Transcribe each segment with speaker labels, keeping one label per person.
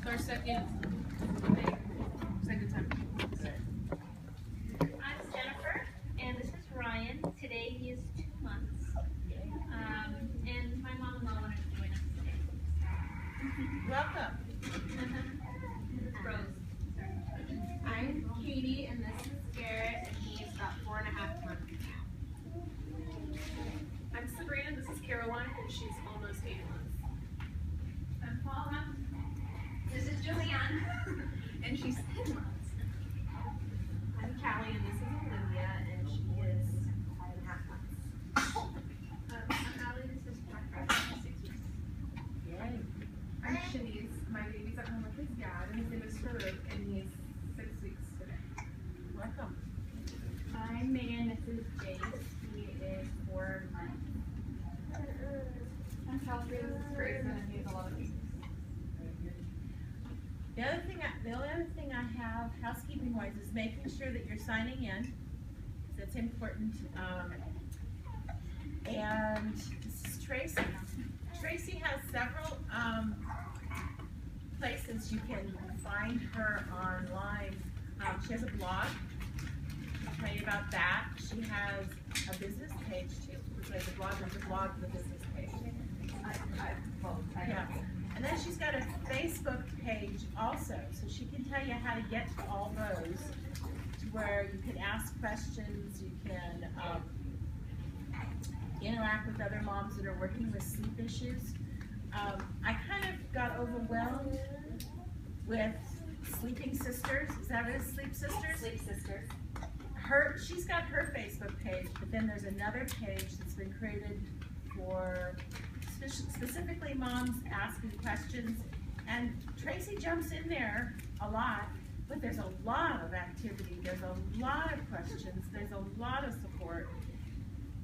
Speaker 1: our second time.
Speaker 2: I'm Jennifer, and this is Ryan. Today he is 2 months. And my mom-in-law wanted to join us today.
Speaker 1: Welcome.
Speaker 2: Rose.
Speaker 3: I'm Katie, and this is Garrett, and he's about 4.5 months now.
Speaker 4: I'm Sabrina, this is Caroline, and she's almost 8 months.
Speaker 3: I'm Paula. This is Julianne, and she's 10 months.
Speaker 4: I'm Callie, and this is Olivia, and she is 5.5 months.
Speaker 3: I'm Allie, this is Jacques, 6 weeks.
Speaker 1: Yay.
Speaker 3: I'm Shanice. My baby's at home with his dad, and his name is Farouk, and he's 6 weeks today.
Speaker 1: Welcome.
Speaker 3: I'm Megan, this is Jace. He is 4 months. I'm Chelsea, this is Grayson, and he has a lot of babies.
Speaker 1: The only other thing I have, housekeeping wise, is making sure that you're signing in. That's important. And this is Tracy. Tracy has several places you can find her online. She has a blog. I'll tell you about that. She has a business page too. It's like a blog and a blog with a business page. Yeah. And then she's got a Facebook page also, so she can tell you how to get to all those, to where you can ask questions, you can interact with other moms that are working with sleep issues. I kind of got overwhelmed with Sleeping Sisters. Is that what it is? Sleep Sisters?
Speaker 2: Sleep Sisters.
Speaker 1: She's got her Facebook page, but then there's another page that's been created for specifically moms asking questions, and Tracy jumps in there a lot, but there's a lot of activity, there's a lot of questions, there's a lot of support.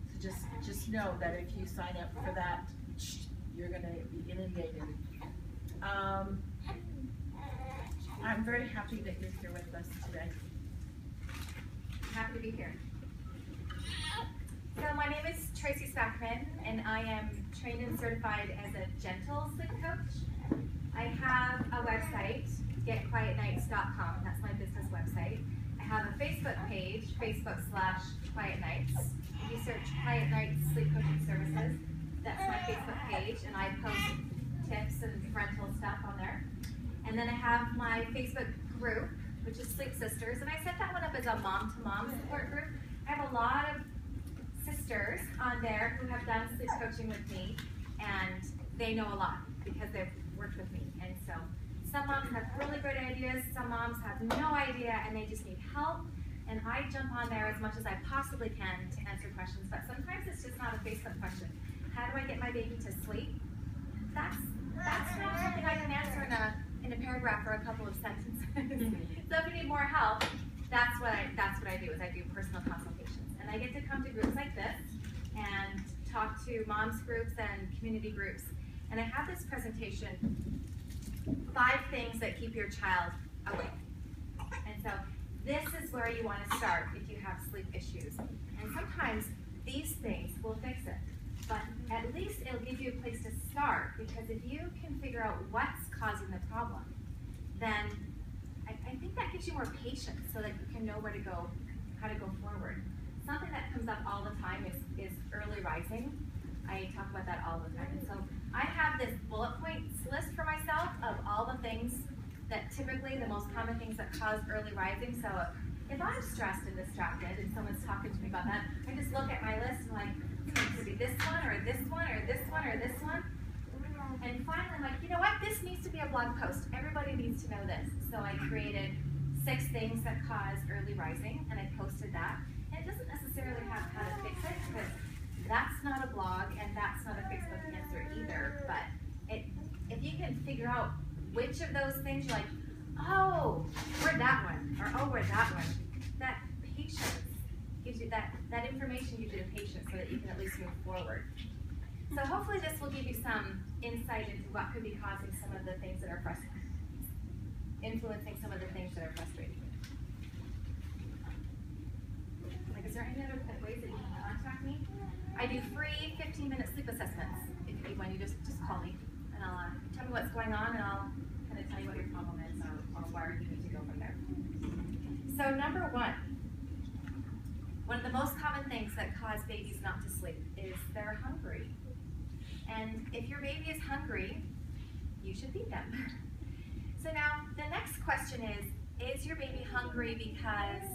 Speaker 1: So just know that if you sign up for that, you're going to be inundated. I'm very happy that you're here with us today.
Speaker 5: Happy to be here. So my name is Tracy Spackman, and I am trained and certified as a gentle sleep coach. I have a website, getquietnights.com. That's my business website. I have a Facebook page, Facebook/quietnights. If you search Quiet Nights Sleep Coaching Services, that's my Facebook page, and I post tips and parental stuff on there. And then I have my Facebook group, which is Sleep Sisters, and I set that one up as a mom-to-mom support group. I have a lot of sisters on there who have done sleep coaching with me, and they know a lot because they've worked with me. And so some moms have really great ideas, some moms have no idea and they just need help, and I jump on there as much as I possibly can to answer questions. But sometimes it's just not a Facebook question. How do I get my baby to sleep? That's not something I can answer in a paragraph or a couple of sentences. So if you need more help, that's what I do, is I do personal consultations. And I get to come to groups like this and talk to moms groups and community groups. And I have this presentation, 5 things that keep your child awake. And so this is where you want to start if you have sleep issues. And sometimes these things will fix it. But at least it'll give you a place to start, because if you can figure out what's causing the problem, then I think that gives you more patience so that you can know where to go, how to go forward. Something that comes up all the time is early rising. I talk about that all the time. And so I have this bullet points list for myself of all the things that typically, the most common things that cause early rising. So if I'm stressed and distracted and someone's talking to me about that, I just look at my list and I'm like, it could be this one or this one or this one or this one. And finally I'm like, you know what, this needs to be a blog post. Everybody needs to know this. So I created 6 things that cause early rising, and I posted that. And it doesn't necessarily have how to fix it, because that's not a blog and that's not a Facebook answer either. But if you can figure out which of those things you're like, oh, we're that one, or oh, we're that one, that patience gives you that information gives you the patience so that you can at least move forward. So hopefully this will give you some insight into what could be causing some of the things that are influencing some of the things that are frustrating you. Like, is there any other ways that you can contact me? I do free 15-minute sleep assessments. If you need one, you just call me, and I'll tell me what's going on, and I'll kind of tell you what your problem is. babies not to sleep is they're hungry. And if your baby is hungry, you should feed them. So now the next question is your baby hungry because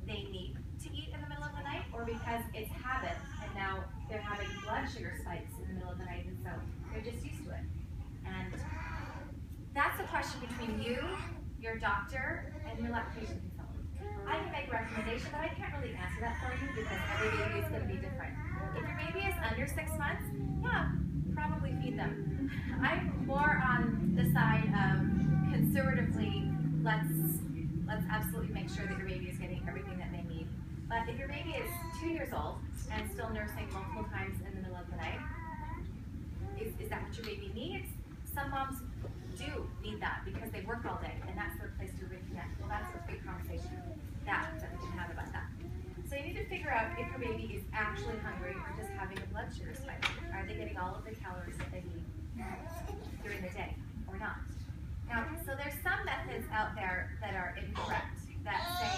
Speaker 5: they need to eat in the middle of the night, or because it's habit and now they're having blood sugar spikes in the middle of the night and so they're just used to it? And that's a question between you, your doctor, and your lactation consultant. I can make a recommendation, but I can't really answer that for you because every baby is going to be different. If your baby is under 6 months, yeah, probably feed them. I'm more on the side of conservatively, let's absolutely make sure that your baby is getting everything that they need. But if your baby is 2 years old and still nursing multiple times in the middle of the night, is that what your baby needs? Some moms do need that because they work all day and that's their place to reconnect. Well, that's a big conversation that we can have about that. So you need to figure out if your baby is actually hungry or just having a blood sugar spike. Are they getting all of the calories that they need during the day or not? Now, so there's some methods out there that are incorrect that say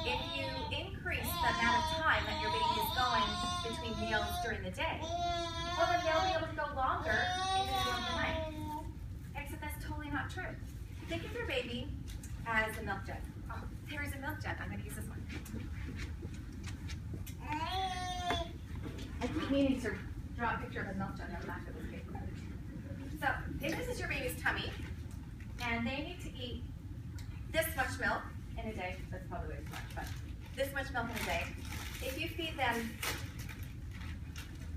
Speaker 5: if you increase the amount of time that your baby is going between meals during the day, well then they'll be able to go longer in the middle of the night. Except that's totally not true. Think of your baby as a milk jug. Oh, there is a milk jug. I'm going to use this one. I keep meaning to draw a picture of a milk jug on the back of this paper. So, if this is your baby's tummy, and they need to eat this much milk in a day, that's probably way too much, but this much milk in a day, if you feed them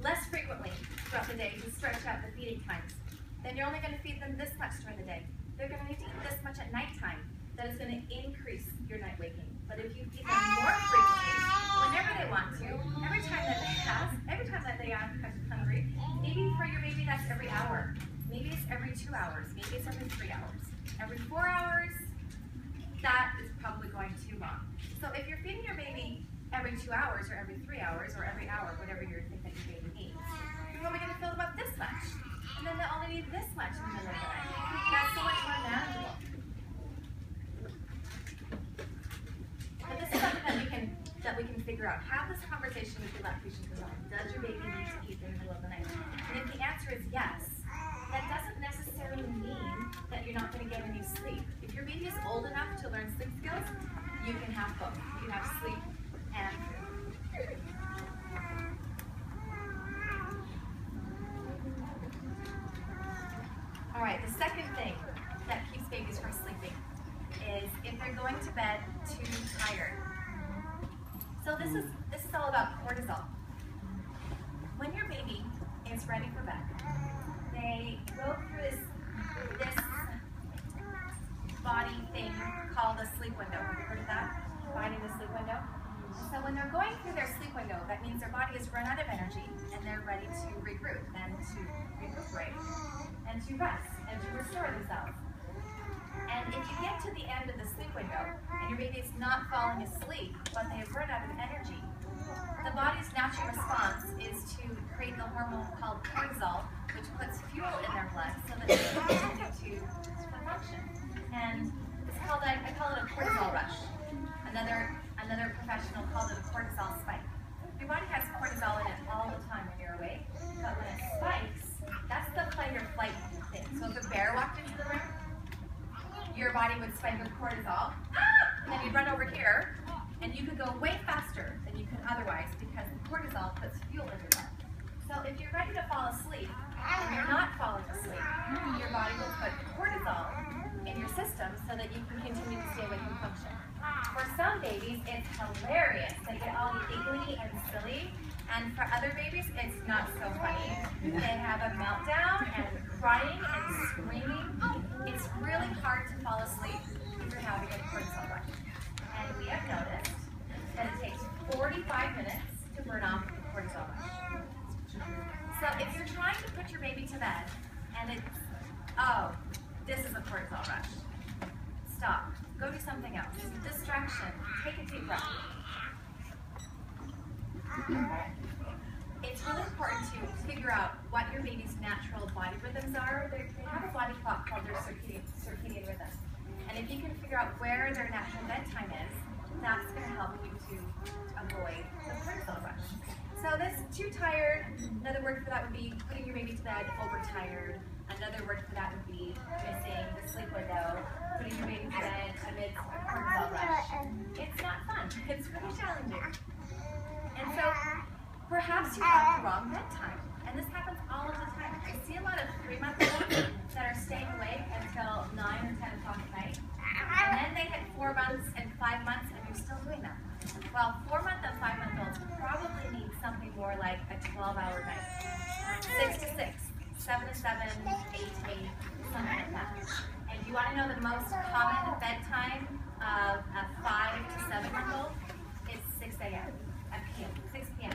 Speaker 5: less frequently throughout the day to stretch out the feeding times, then you're only going to feed them this much during the day. They're going to need to eat this much at nighttime. That is going to increase your night waking. But if you feed them more frequently, whenever they want to, every time that they are hungry, maybe for your baby that's every hour. Maybe it's every 2 hours. Maybe it's every 3 hours. Every 4 hours, that is probably going too long. So if you're feeding your baby every 2 hours or every 3 hours or every hour, whatever you think that your baby needs, you're only going to fill them up this much. And then they'll only need this much in the middle of the night. That's so much more manageable. But this is something that we can figure out. Have this conversation with your lactation consultant. Does your baby need to eat in the middle of the night? And if the answer is yes, that doesn't necessarily mean that you're not going to get any sleep. If your baby is old enough to learn sleep skills, you can have both. You can have sleep and food. All right, the second thing that keeps babies from sleeping is if they're going to bed too tired. So this is all about cortisol. When your baby is ready for bed, they go through this body thing called a sleep window. Have you heard of that? Finding the sleep window? So when they're going through their sleep window, that means their body has run out of energy and they're ready to regroup and to recuperate and to rest and to restore themselves. And if you get to the end of the sleep window and your baby is not falling asleep, but they have run out of energy, the body's natural response is to create the hormone called cortisol, which puts fuel in their blood so that they can continue to function. And it's called, I call it a cortisol rush. Another professional calls it a cortisol spike. Your body has cortisol in it all the time when you're awake, but when it spikes, that's the fight or flight thing. So if a bear walked into the room, your body would spike with cortisol, and then you'd run over here, and you could go way faster than you could otherwise because the cortisol puts fuel in your blood. So if you're ready to fall asleep, and you're not falling asleep, your body will put cortisol in your system so that you can continue to stay awake and function. For some babies, it's hilarious. They get all giggly and silly. And for other babies, it's not so funny. They have a meltdown and crying and screaming. It's really hard to fall asleep if you're having a cortisol rush. And we have noticed that it takes 45 minutes to burn off the cortisol rush. So if you're trying to put your baby to bed and it's, oh, this is a cortisol rush, stop. Go do something else. Distraction. Take a deep breath. It's really important to figure out what your baby's natural body rhythms are. They have a body clock called their circadian rhythm. And if you can figure out where their natural bedtime is, that's going to help you to avoid the cortisol rush. So this too tired, another word for that would be putting your baby to bed overtired. Another word for that would be missing the sleep window, putting your baby to bed amidst a cortisol rush. It's not fun. It's really challenging. And so perhaps you have the wrong bedtime. And this happens all of the time. I see a lot of 3-month-olds that are staying awake until 9 or 10 o'clock at night. And then they hit 4 months and 5 months and they're still doing that. Well, 4-month and 5-month-olds probably need something more like a 12-hour night. 6 to 6, 7 to 7, 8 to 8, something like that. And you want to know the most common bedtime of a 5 to 7-month-old? It's 6 a.m. at p.m. 6 p.m.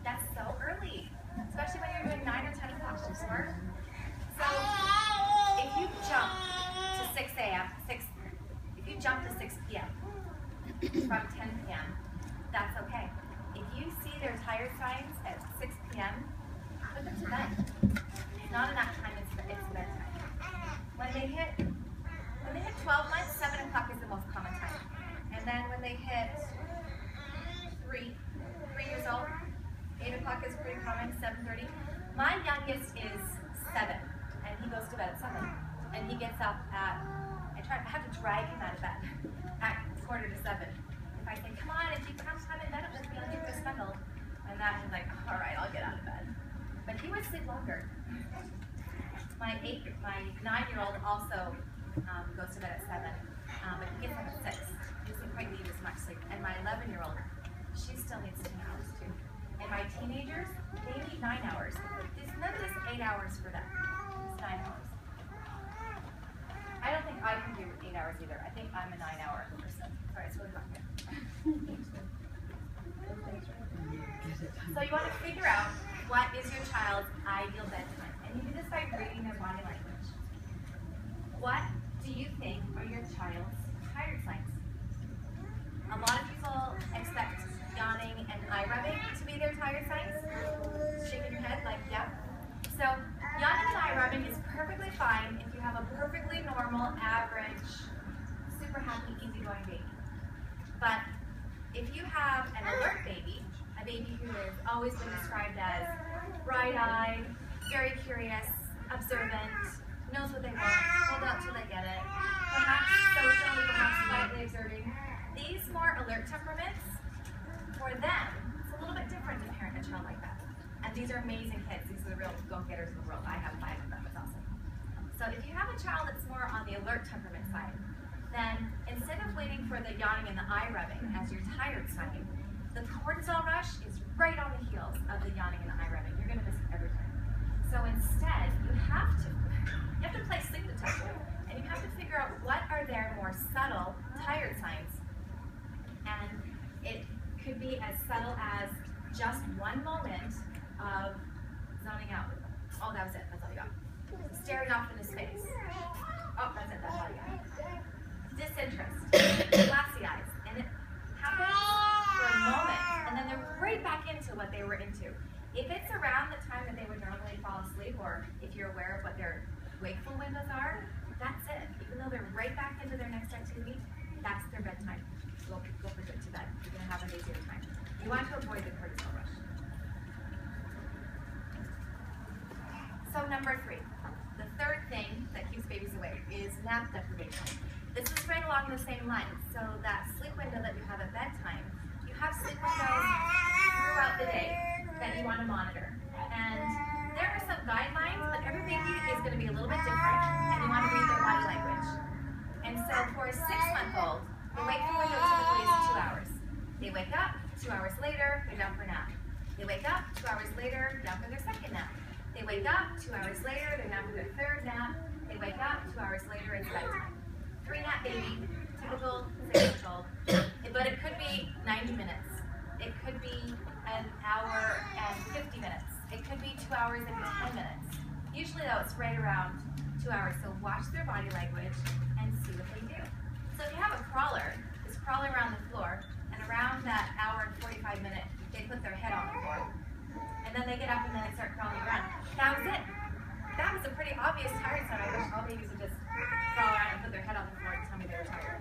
Speaker 5: That's so early, especially when you're doing 9 or 10 o'clock before. So if you jump to 6 a.m., if you jump to 6 p.m. from 10 p.m., that's okay. If you see their tired signs at 6 p.m., put them to bed. It's not enough time, it's bedtime. When they hit 12 months, 7 o'clock is the most common time. And then when they hit 3 years old, 8 o'clock is pretty common, 7:30. My youngest is 7, and he goes to bed at 7. And he gets up at, I have to drag him out of bed at 6:45. If I say, come on, if you come in bed with me, I'll give you a snuggle. And that is like, all right, I'll get out of bed. But he would sleep longer. My 9-year-old also goes to bed at 7, but he gets up at 6. He doesn't quite need as much sleep. And my 11-year-old, she still needs 10 hours too. And my teenagers, they need 9 hours. There's none of this 8 hours for them. It's 9 hours. I don't think I can do 8 hours either. I think I'm a 9-hour person. Sorry, it's really hot here. So you want to figure out what is your child's ideal bedtime. And you do this by reading their body language. What do you think are your child's tired signs? A lot of people expect yawning and eye rubbing to be their tired signs. Shaking your head like, yeah. So yawning and eye rubbing is perfectly fine if you have a perfectly normal, average, super happy, easygoing baby. But if you have an alert baby, a baby who has always been described as bright-eyed, very curious, observant, knows what they want, hold out till they get it, perhaps social, perhaps slightly observing, these more alert temperaments, for them, it's a little bit different to parent a child like that. And these are amazing kids. These are the real go-getters of the world. I have 5 of them. It's awesome. So if you have a child that's more on the alert temperament side, then instead of waiting for the yawning and the eye rubbing as your tired sign, the cortisol rush is right on the heels of the yawning and the eye rubbing. You're going to miss it every time. So instead, you have to play sleep detective, and you have to figure out what are their more subtle tired signs. And it could be as subtle as just one moment of zoning out. Oh, that was it. That's all you got. Staring off in his face. Oh, that's it. That's all you got. Disinterest. Glassy eyes. And it happens for a moment, and then they're right back into what they were into. If it's around the time that they would normally fall asleep, or if you're aware of what their wakeful windows are, that's it. Even though they're right back into their next activity, that's their bedtime. Go put it to bed. You're going to have an easier time. You want to avoid the cortisol rush. So number 3, the third thing that keeps babies awake is nap deprivation. This is right along the same lines. So that sleep window that you have at bedtime, you have sleep windows throughout the day that you want to monitor. And there are some guidelines, but every baby is going to be a little bit different, and you want to read their body language. And so for a 6-month-old, the wakeful window typically is 2 hours. They wake up, 2 hours later, they're down for a nap. They wake up, 2 hours later, down for their second nap. They wake up, 2 hours later, they're down for their third nap. They wake up, 2 hours later, it's bedtime. 3-nap baby, typical 6-month-old. But it could be 90 minutes. It could be an hour and 50 minutes. It could be 2 hours and 10 minutes. Usually though, it's right around 2 hours. So watch their body language and see what they do. So if you have a crawler, just crawling around the floor, and around that hour and 45 minutes, they put their head on the floor. And then they get up and then they start crawling around. That was it. That was a pretty obvious tired sign. I wish all babies would just crawl around and put their head on the floor and tell me they were tired.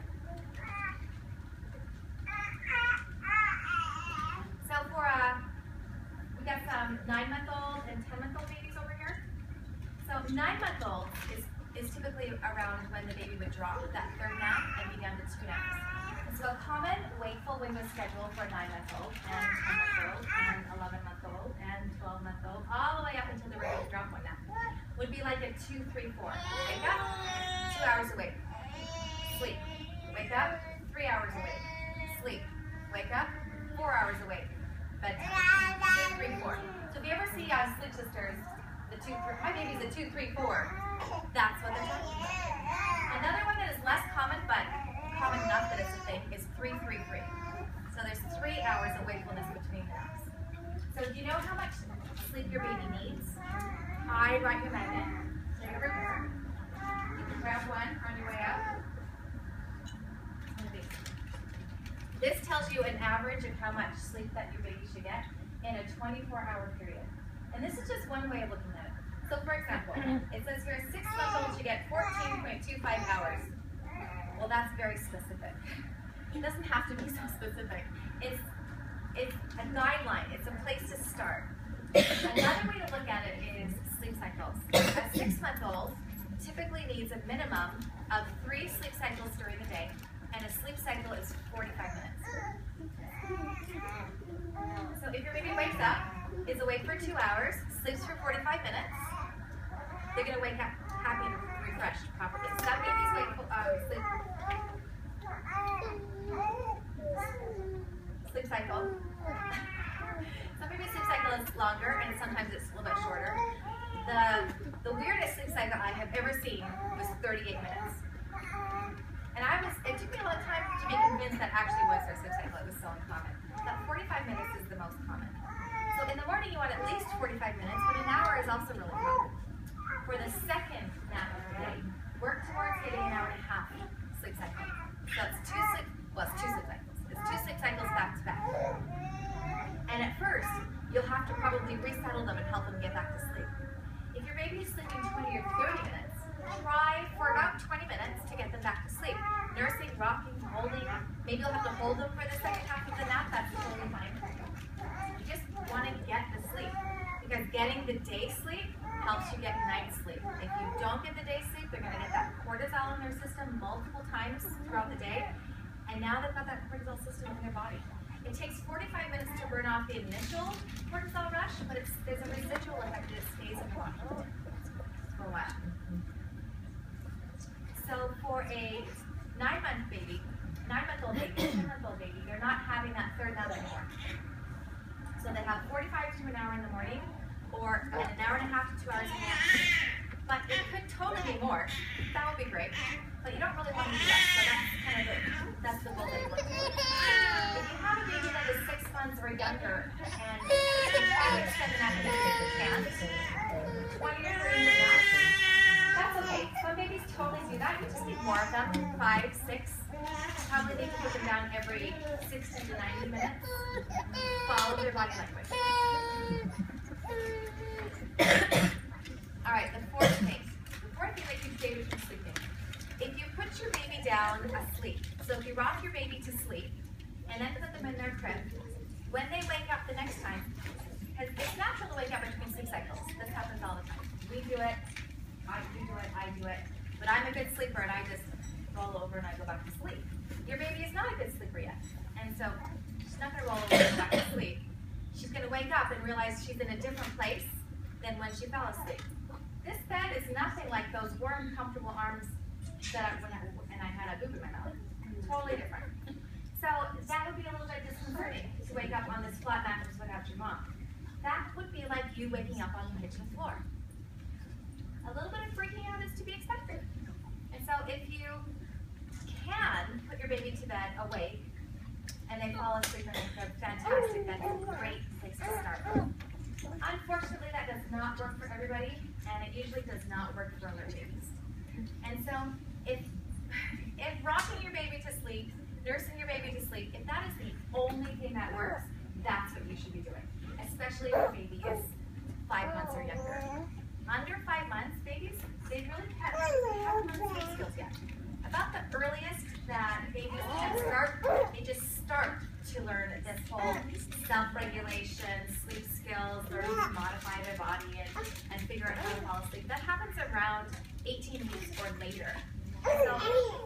Speaker 5: around when the baby would drop that third nap and be down to 2 naps. So a common wakeful window schedule for a 9-month-old and 10-month-old and 11-month-old and 12-month-old, all the way up until they're ready to drop 1 nap, would be like a 2, 3, 4. Wake up, 2 hours awake. Sleep. Wake up, 3 hours awake. Sleep. Wake up, 4 hours awake. Bedtime. 2, 3, 4. So if you ever see Sleep Sisters, the 2, 3, my baby's a 2, 3, 4. That's what they're talking about. Another one that is less common, but common enough that it's a thing, is 3, 3, 3. So there's 3 hours of wakefulness between the naps. So do you know how much sleep your baby needs? I recommend it. Take a report. You can grab one on your way out. This tells you an average of how much sleep that your baby should get in a 24-hour period. And this is just one way of looking at it. So for example, it says here a 6-month-old should get 14.25 hours. Well, that's very specific. It doesn't have to be so specific. It's a guideline. It's a place to start. Another way to look at it is sleep cycles. A 6-month-old typically needs a minimum of 3 sleep cycles during the day, and a sleep cycle is 45 minutes. So if your baby wakes up, is awake for 2 hours, sleeps for 45 minutes, they're going to wake up happy and refreshed properly. So that baby's sleep cycle. Some baby's sleep cycle is longer, and sometimes it's a little bit shorter. The weirdest sleep cycle I have ever seen was 38 minutes. And it took me a long time to be convinced that actually was their sleep cycle. It was so uncommon. But 45 minutes is the most common. So in the morning you want at least 45 minutes, but an hour is also really common. For the second nap of the day, work towards getting an hour and a half sleep cycle. So it's 2 sleep cycles. It's 2 sleep cycles back to back. And at first, you'll have to probably resettle them and help them get back to sleep. If your baby is sleeping 20 or 30 minutes, try for about 20 minutes to get them back to sleep. Nursing, rocking, holding. Maybe you'll have to hold them for the second half of the nap. That's totally fine. You just want to get the sleep, because getting the day sleep helps you get night sleep. If you don't get the day sleep, they're going to get that cortisol in their system multiple times throughout the day, and now they've got that cortisol system in their body. It takes 45 minutes to burn off the initial cortisol rush, but there's a residual effect that stays in the body for a while. So for a 9-month-old baby, 10-month-old baby, they're not having that third nap anymore. So they have 45 to an hour in the morning, or an hour and a half to 2 hours in the afternoon. But it could totally be more. That would be great. But you don't really want to do that. So that's the goal that you want to do. If you have a baby that is 6 months or younger, and you try to extend the nap if you can, 20 or 30 minutes, that's okay. Some babies totally do that. You just need more of them, 5, 6. Probably need to put them down every 60 to 90 minutes. Follow their body language. Alright, the fourth thing that keeps babies from sleeping. If you put your baby down asleep, so if you rock your baby to sleep, and then put them in their crib, when they wake up the next time, because it's natural to wake up between sleep cycles. This happens all the time. We do it, I do it, but I'm a good sleeper and I just roll over and I go back to sleep. Your baby is not a good sleeper yet, and so she's not going to roll over and go back to sleep. She's going to wake up and realize she's in a different place than when she fell asleep. This bed is nothing like those warm, comfortable arms that I had a boob in my mouth. Totally different. So that would be a little bit disconcerting to wake up on this flat mattress without your mom. That would be like you waking up on the kitchen floor. A little bit of freaking out is to be expected. And so if you can put your baby to bed awake and they fall asleep in the crib, fantastic. That's a great place to start. Unfortunately, that does not work for everybody, and it usually does not work for other babies. And so if rocking your baby to sleep, nursing your baby to sleep, if that is the only thing that works, that's what you should be doing, especially if your baby is 5 months or younger. Under 5 months, babies, they really haven't learned sleep skills yet. About the earliest that babies can start, they just start to learn this whole self-regulation, sleep skills, learning to modify their body and figure out how to fall asleep. That happens around 18 weeks or later. So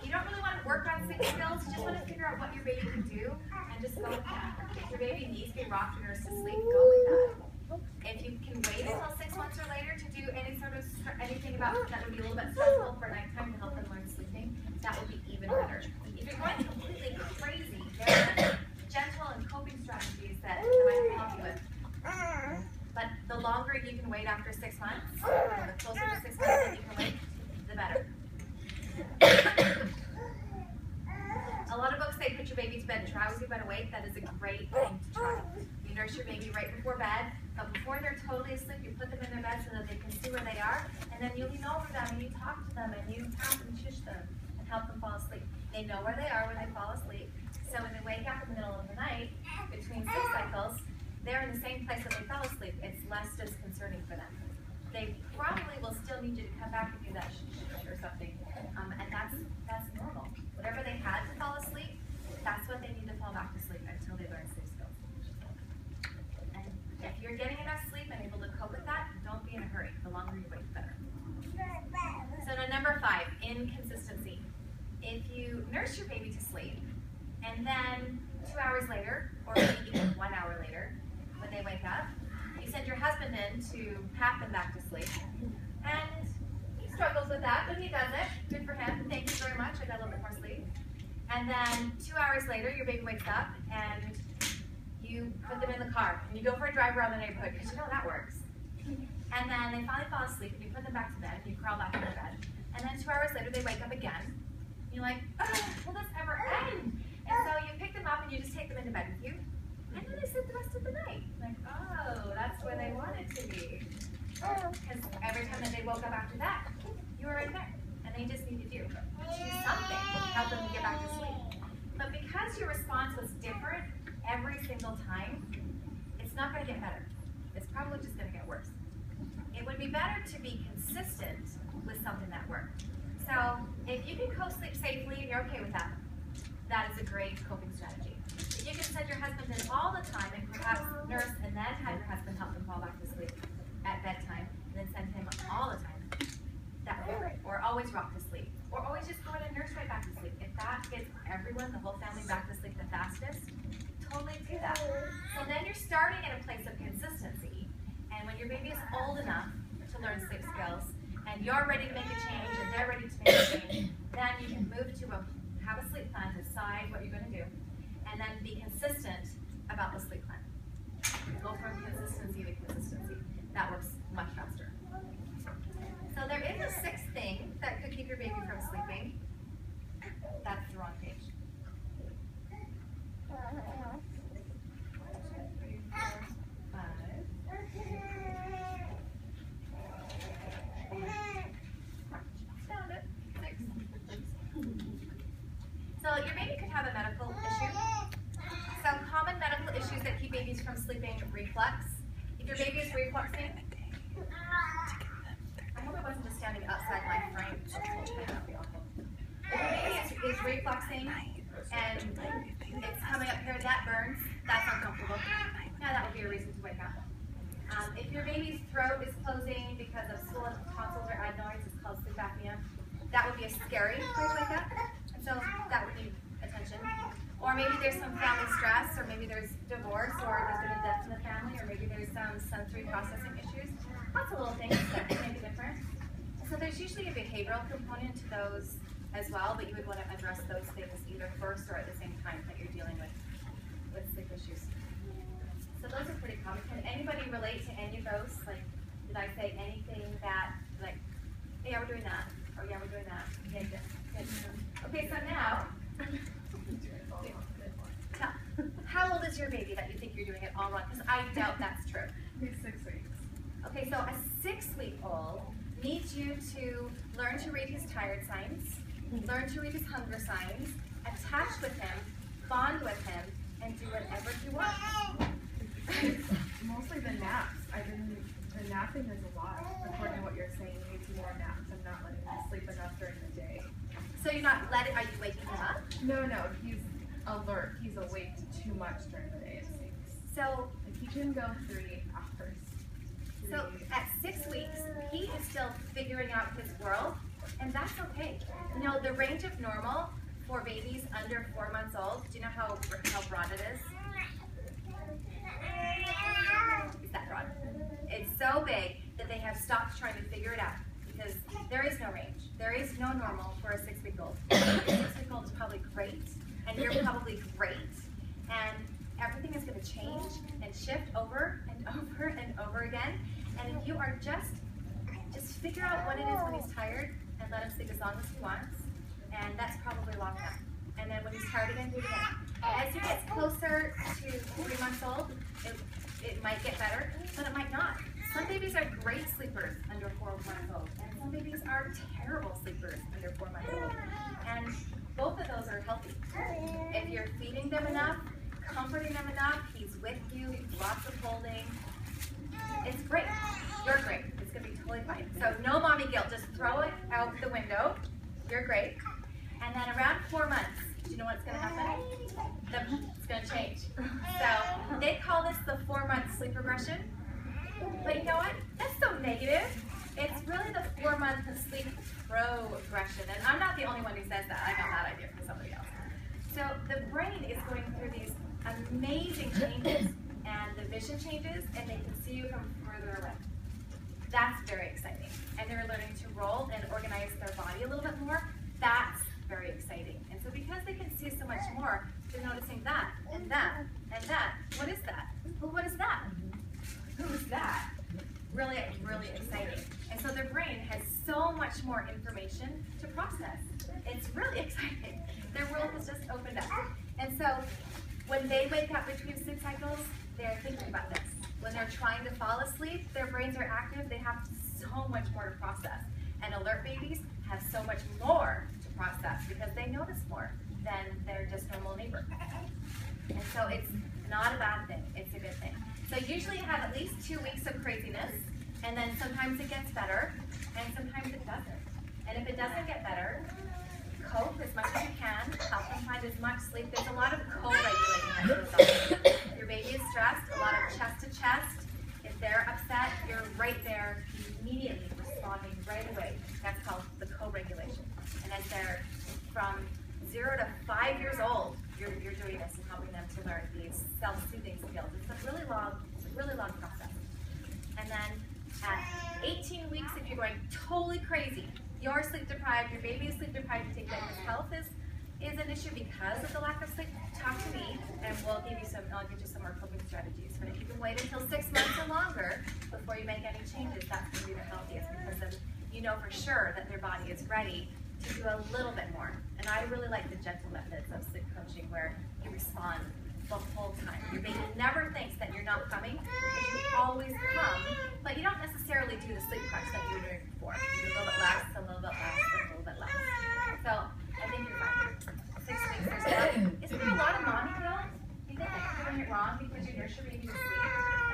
Speaker 5: you don't really want to work on sleep skills, you just want to figure out what your baby can do and just go with that. If your baby needs to be rocked or nursed to sleep, go with that. If you can wait until 6 months or later to do anything about that would be a little bit stressful for nighttime to help them learn sleeping, that would be even better. If you're going completely crazy, there are gentle and coping strategies that I can help you with. But the longer you can wait after 6 months, or the closer to 6 months that you can wait, the better. A lot of books say put your baby to bed and try with you better wait. That is a great thing to try. You nurse your baby right before bed, but before they're totally asleep, you put them in their bed so that they can see where they are, and then you lean over them and you talk to them and you tap and shush them and help them fall asleep. They know where they are when they fall asleep. So when they wake up in the middle of the night, between sleep cycles, they're in the same place that they fell asleep. It's less disconcerting for them. They probably will still need you to come back and do that shh or something, and that's normal. Whatever they had to fall asleep, that's what they need to fall back to sleep until they learn sleep skills. And if you're getting enough sleep and able to cope with that, don't be in a hurry. The longer you wait, the better. So now number 5, inconsistency. If you nurse your baby to sleep, and then 2 hours later, or maybe even 1 hour later, when they wake up, you send your husband in to pat them back to sleep, and he struggles with that, but he does it. Good for him. Thank you very much. I got a little bit more sleep. And then 2 hours later, your baby wakes up, and you put them in the car, and you go for a drive around the neighborhood, because you know that works. And then they finally fall asleep, and you put them back to bed, and you crawl back in their bed. And then 2 hours later, they wake up again. And you're like, oh, will this ever end? And so you pick them up, and you just take them into bed with you. And then they sleep the rest of the night. Like, oh, that's where they wanted to be. Because every time that they woke up after that, you were right there. And they just needed you to do something to help them to get back to sleep. But because your response was different every single time, it's not going to get better. It's probably just going to get worse. It would be better to be consistent with something that worked. So if you can co-sleep safely and you're okay with that, that is a great coping strategy. If you can send your husband in all the time and perhaps nurse and then have your husband help them fall back to sleep at bedtime and then send him all the time, that would be great. Or always rock to sleep. Or always just go in and nurse right back to sleep. If that gets everyone, the whole family, back to sleep the fastest, totally do that. So then you're starting at a place of consistency, and when your baby is old enough to learn sleep skills and you're ready to make a change and they're ready to make a change, then you can move to have a sleep plan, decide what you're going to do, and then be consistent about the sleep plan. Go from consistency to consistency. That works much faster. So there is a 6th thing that could keep your baby from sleeping. That's the wrong page. 1, 2, 3, 4, 5. Found it. 6. So your baby could have a medical issue. Some common medical issues that keep babies from sleeping: reflux. If your baby is refluxing, I hope it wasn't just standing outside my frame. That would be awful. If your baby is refluxing and it's coming up here, that burns, that's uncomfortable. Yeah, that would be a reason to wake up. If your baby's throat is closing because of swollen tonsils or adenoids, it's called sleep apnea. That would be a scary way to wake up. And so that would need attention. Or maybe there's some family stress, or maybe there's divorce, or there's been a death in the family, or maybe there's some sensory processing issues. Lots of little things that can make a difference. So there's usually a behavioral component to those as well, but you would want to address those things either first or at the same time that you're dealing with sleep issues. So those are pretty common. Can anybody relate to any of those? Like, did I say anything that, like, hey, yeah, we're doing that, or yeah, we're doing that? Yeah, good. Okay, so now, how old is your baby that you think you're doing it all wrong? Because I doubt that's true.
Speaker 4: He's 6 weeks.
Speaker 5: Okay, so a 6-week-old needs you to learn to read his tired signs, learn to read his hunger signs, attach with him, bond with him, and do whatever you want.
Speaker 4: Mostly the naps. The napping is a lot. According to what you're saying, he needs more naps. I'm not letting him sleep enough during the day.
Speaker 5: So you're not letting, are you waking him up?
Speaker 4: No, he's alert. He's awake too much during the day, it seems.
Speaker 5: So
Speaker 4: Like, he can go 3 hours.
Speaker 5: So at 6 weeks, he is still figuring out his world And that's okay. You know, the range of normal for babies under 4 months old, do you know how broad it is? It's that broad. It's so big that they have stopped trying to figure it out because there is no range. There is no normal for a 6-week-old. A 6-week-old is probably great, and you're probably great, and everything is going to change and shift over and over and over again. And if you are just figure out what it is when he's tired and let him sleep as long as he wants, and that's probably long enough. And then when he's tired again, do it again. As he gets closer to 3 months old, it might get better, but it might not. Some babies are great sleepers under 4 months old, and some babies are terrible sleepers under 4 months old. And both of those are healthy. If you're feeding them enough, comforting them enough, he's with you, lots of holding, it's great. You're great. It's going to be totally fine. So no mommy guilt. Just throw it out the window. You're great. And then around 4 months, do you know what's going to happen? It's going to change. So they call this the 4-month sleep regression. But you know what? That's so negative. It's really the 4-month sleep progression. And I'm not the only one who says that. I got that idea from somebody else. So the brain is going through these amazing changes, and the vision changes, and they can see you from further away. That's very exciting. And they're learning to roll and organize their body a little bit more. That's very exciting. And so because they can see so much more, they're noticing that, and that, and that. What is that? Well, what is that? Who is that? Really, really exciting. And so their brain has so much more information to process. It's really exciting. Their world has just opened up. And so when they wake up between sleep cycles, they're thinking about this. When they're trying to fall asleep, their brains are active. They have so much more to process. And alert babies have so much more to process because they notice more than their just normal neighbor. And so it's not a bad thing. It's a good thing. So usually you have at least 2 weeks of craziness, and then sometimes it gets better, and sometimes it doesn't. And if it doesn't get better, cope as much as you can, help them find as much sleep. There's a lot of co-regulating that goes on. If your baby is stressed, a lot of chest to chest. If they're upset, you're right there immediately responding right away. That's called the co-regulation. And as they're from 0 to 5 years old, you're doing this and helping them to learn these self-soothing skills. It's a really long process. And then at 18 weeks, if you're going totally crazy, you're sleep deprived, your baby is sleep deprived, you take that because health is an issue because of the lack of sleep, talk to me and I'll give you some more coping strategies. But if you can wait until 6 months or longer before you make any changes, that's going to be the healthiest because then you know for sure that their body is ready to do a little bit more. And I really like the gentle methods of sleep coaching where you respond the whole time. Your baby never thinks that you're not coming because you always come, but you don't necessarily do the sleep crunch that you were doing before. You do a little bit less, a little bit less, a little bit less. So I think you're fine. 6 weeks, isn't there a lot of mommy guilt? You think that you're doing it wrong because you nurse your baby to sleep?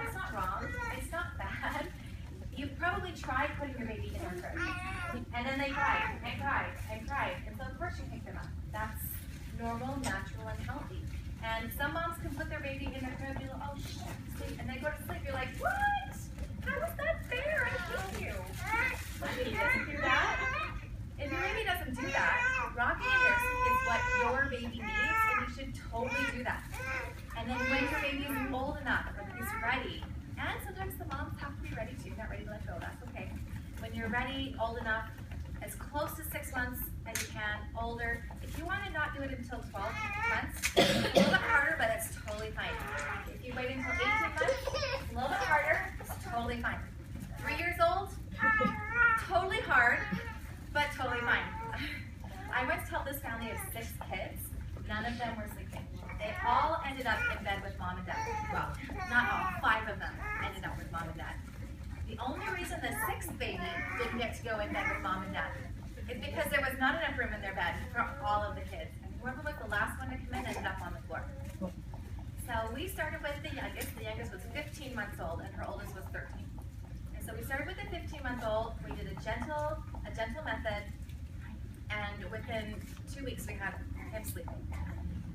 Speaker 5: That's not wrong. It's not bad. You've probably tried putting your baby in her crib. And then they cried and cried and cried. And so of course you pick them up. That's normal, natural, and healthy. And some moms can put their baby in their crib and be like, oh shit, sleep. And they go to sleep. You're like, what? How is that fair? I hate you. My baby doesn't do that. If your baby doesn't do that, rocking and nursing is what your baby needs, and you should totally do that. And then when your baby is old enough, or he's ready, and sometimes the moms have to be ready too, not ready to let go, that's okay. When you're ready, old enough, as close to 6 months as you can, older. If you want to not do it until 12 months, it's a little bit harder, but it's totally fine. If you wait until 18 months, it's a little bit harder, it's totally fine. 3 years old, totally hard, but totally fine. I once told this family of 6 kids, none of them were sleeping. They all ended up in bed with mom and dad. Well, not all, 5 of them ended up with mom and dad. The only reason the 6th baby didn't get to go in bed with mom and dad is because there was not enough room in their bed for all of the kids. And whoever was the last one to come in ended up on the floor. So we started with the youngest. The youngest was 15 months old and her oldest was 13. And so we started with the 15-month-old. We did a gentle method, and within 2 weeks we had him sleeping.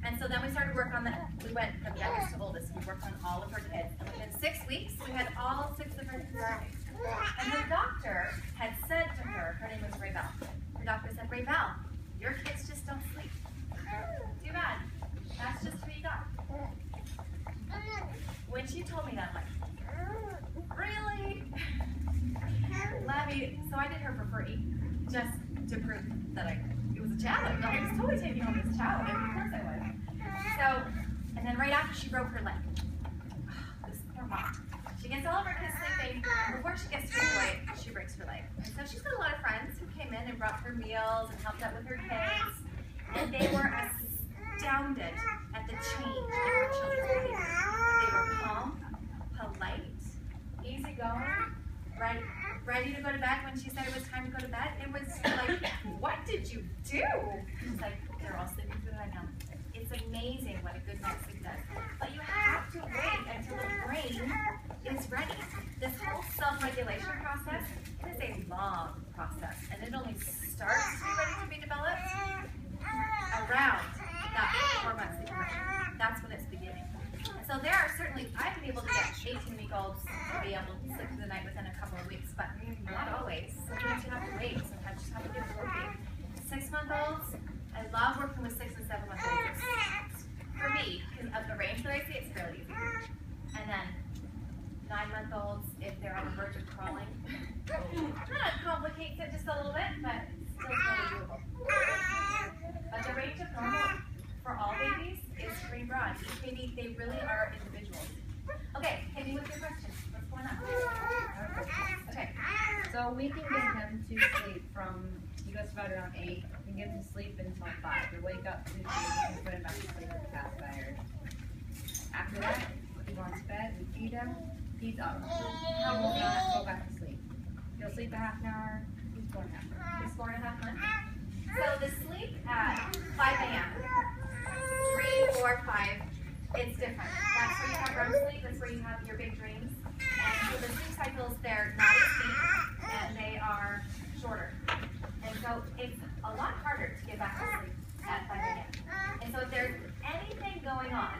Speaker 5: And so then we started work on we went from youngest to oldest. We worked on all of her kids. And within 6 weeks, we had all 6 of her kids sleeping. And her doctor had said to her name was Ray Bell. Her doctor said, Ray Val, your kids just don't sleep. Too bad. That's just who you got. When she told me that, I'm like, really? So I did her for free, just to prove that it was a challenge. I was totally taking on this challenge. Of course I was. So, and then right after she broke her leg, this poor mom, she gets all of her kids sleeping. Before she gets to the toilet, she breaks her leg. And so she's got a lot of friends who came in and brought her meals and helped out with her kids. And they were astounded at the change in her children's behavior. They were calm, polite, easygoing, ready to go to bed when she said it was time to go to bed. It was like, what did you do? She's like, they're all sleeping through the night now. It's amazing what a good night's sleep does. But you have to wait until the brain is ready. This whole self-regulation process, it is a long process, and it only starts to be ready to be developed around that 4 months that you're pregnant. That's when it's beginning. So there are certainly, I've been able to get 18-week-olds to be able to sleep through the night within a couple of weeks, but not always. Sometimes you have to wait. Sometimes you have to get working. 6-month-olds, I love working with 6 and 7-month-olds. For me, because of the range that I see, it's fairly easy. And then 9-month-olds, if they're on the verge of crawling, kind of complicates it just a little bit, but still totally doable. But the range of normal for all babies is pretty broad. Each baby, they really are individuals. Okay, hit me with your questions. What's going on? Okay.
Speaker 6: So we can get him to sleep from, he goes to bed around 8, we can get him to sleep until 5. He'll wake up to 2, we can put him back to sleep with the pacifier. After that, he wants to bed, we feed him, he's up. He will not go back to sleep. He'll sleep a half an hour, he's 4.5 months.
Speaker 5: He's 4.5 months. So the sleep at 5 a.m., 3 or 5, it's different. That's where you have REM sleep, that's where you have your big dreams. And so the sleep cycles, they're not as deep, and they are shorter. And so it's a lot harder to get back to sleep at 5 a.m. And so if there's anything going on,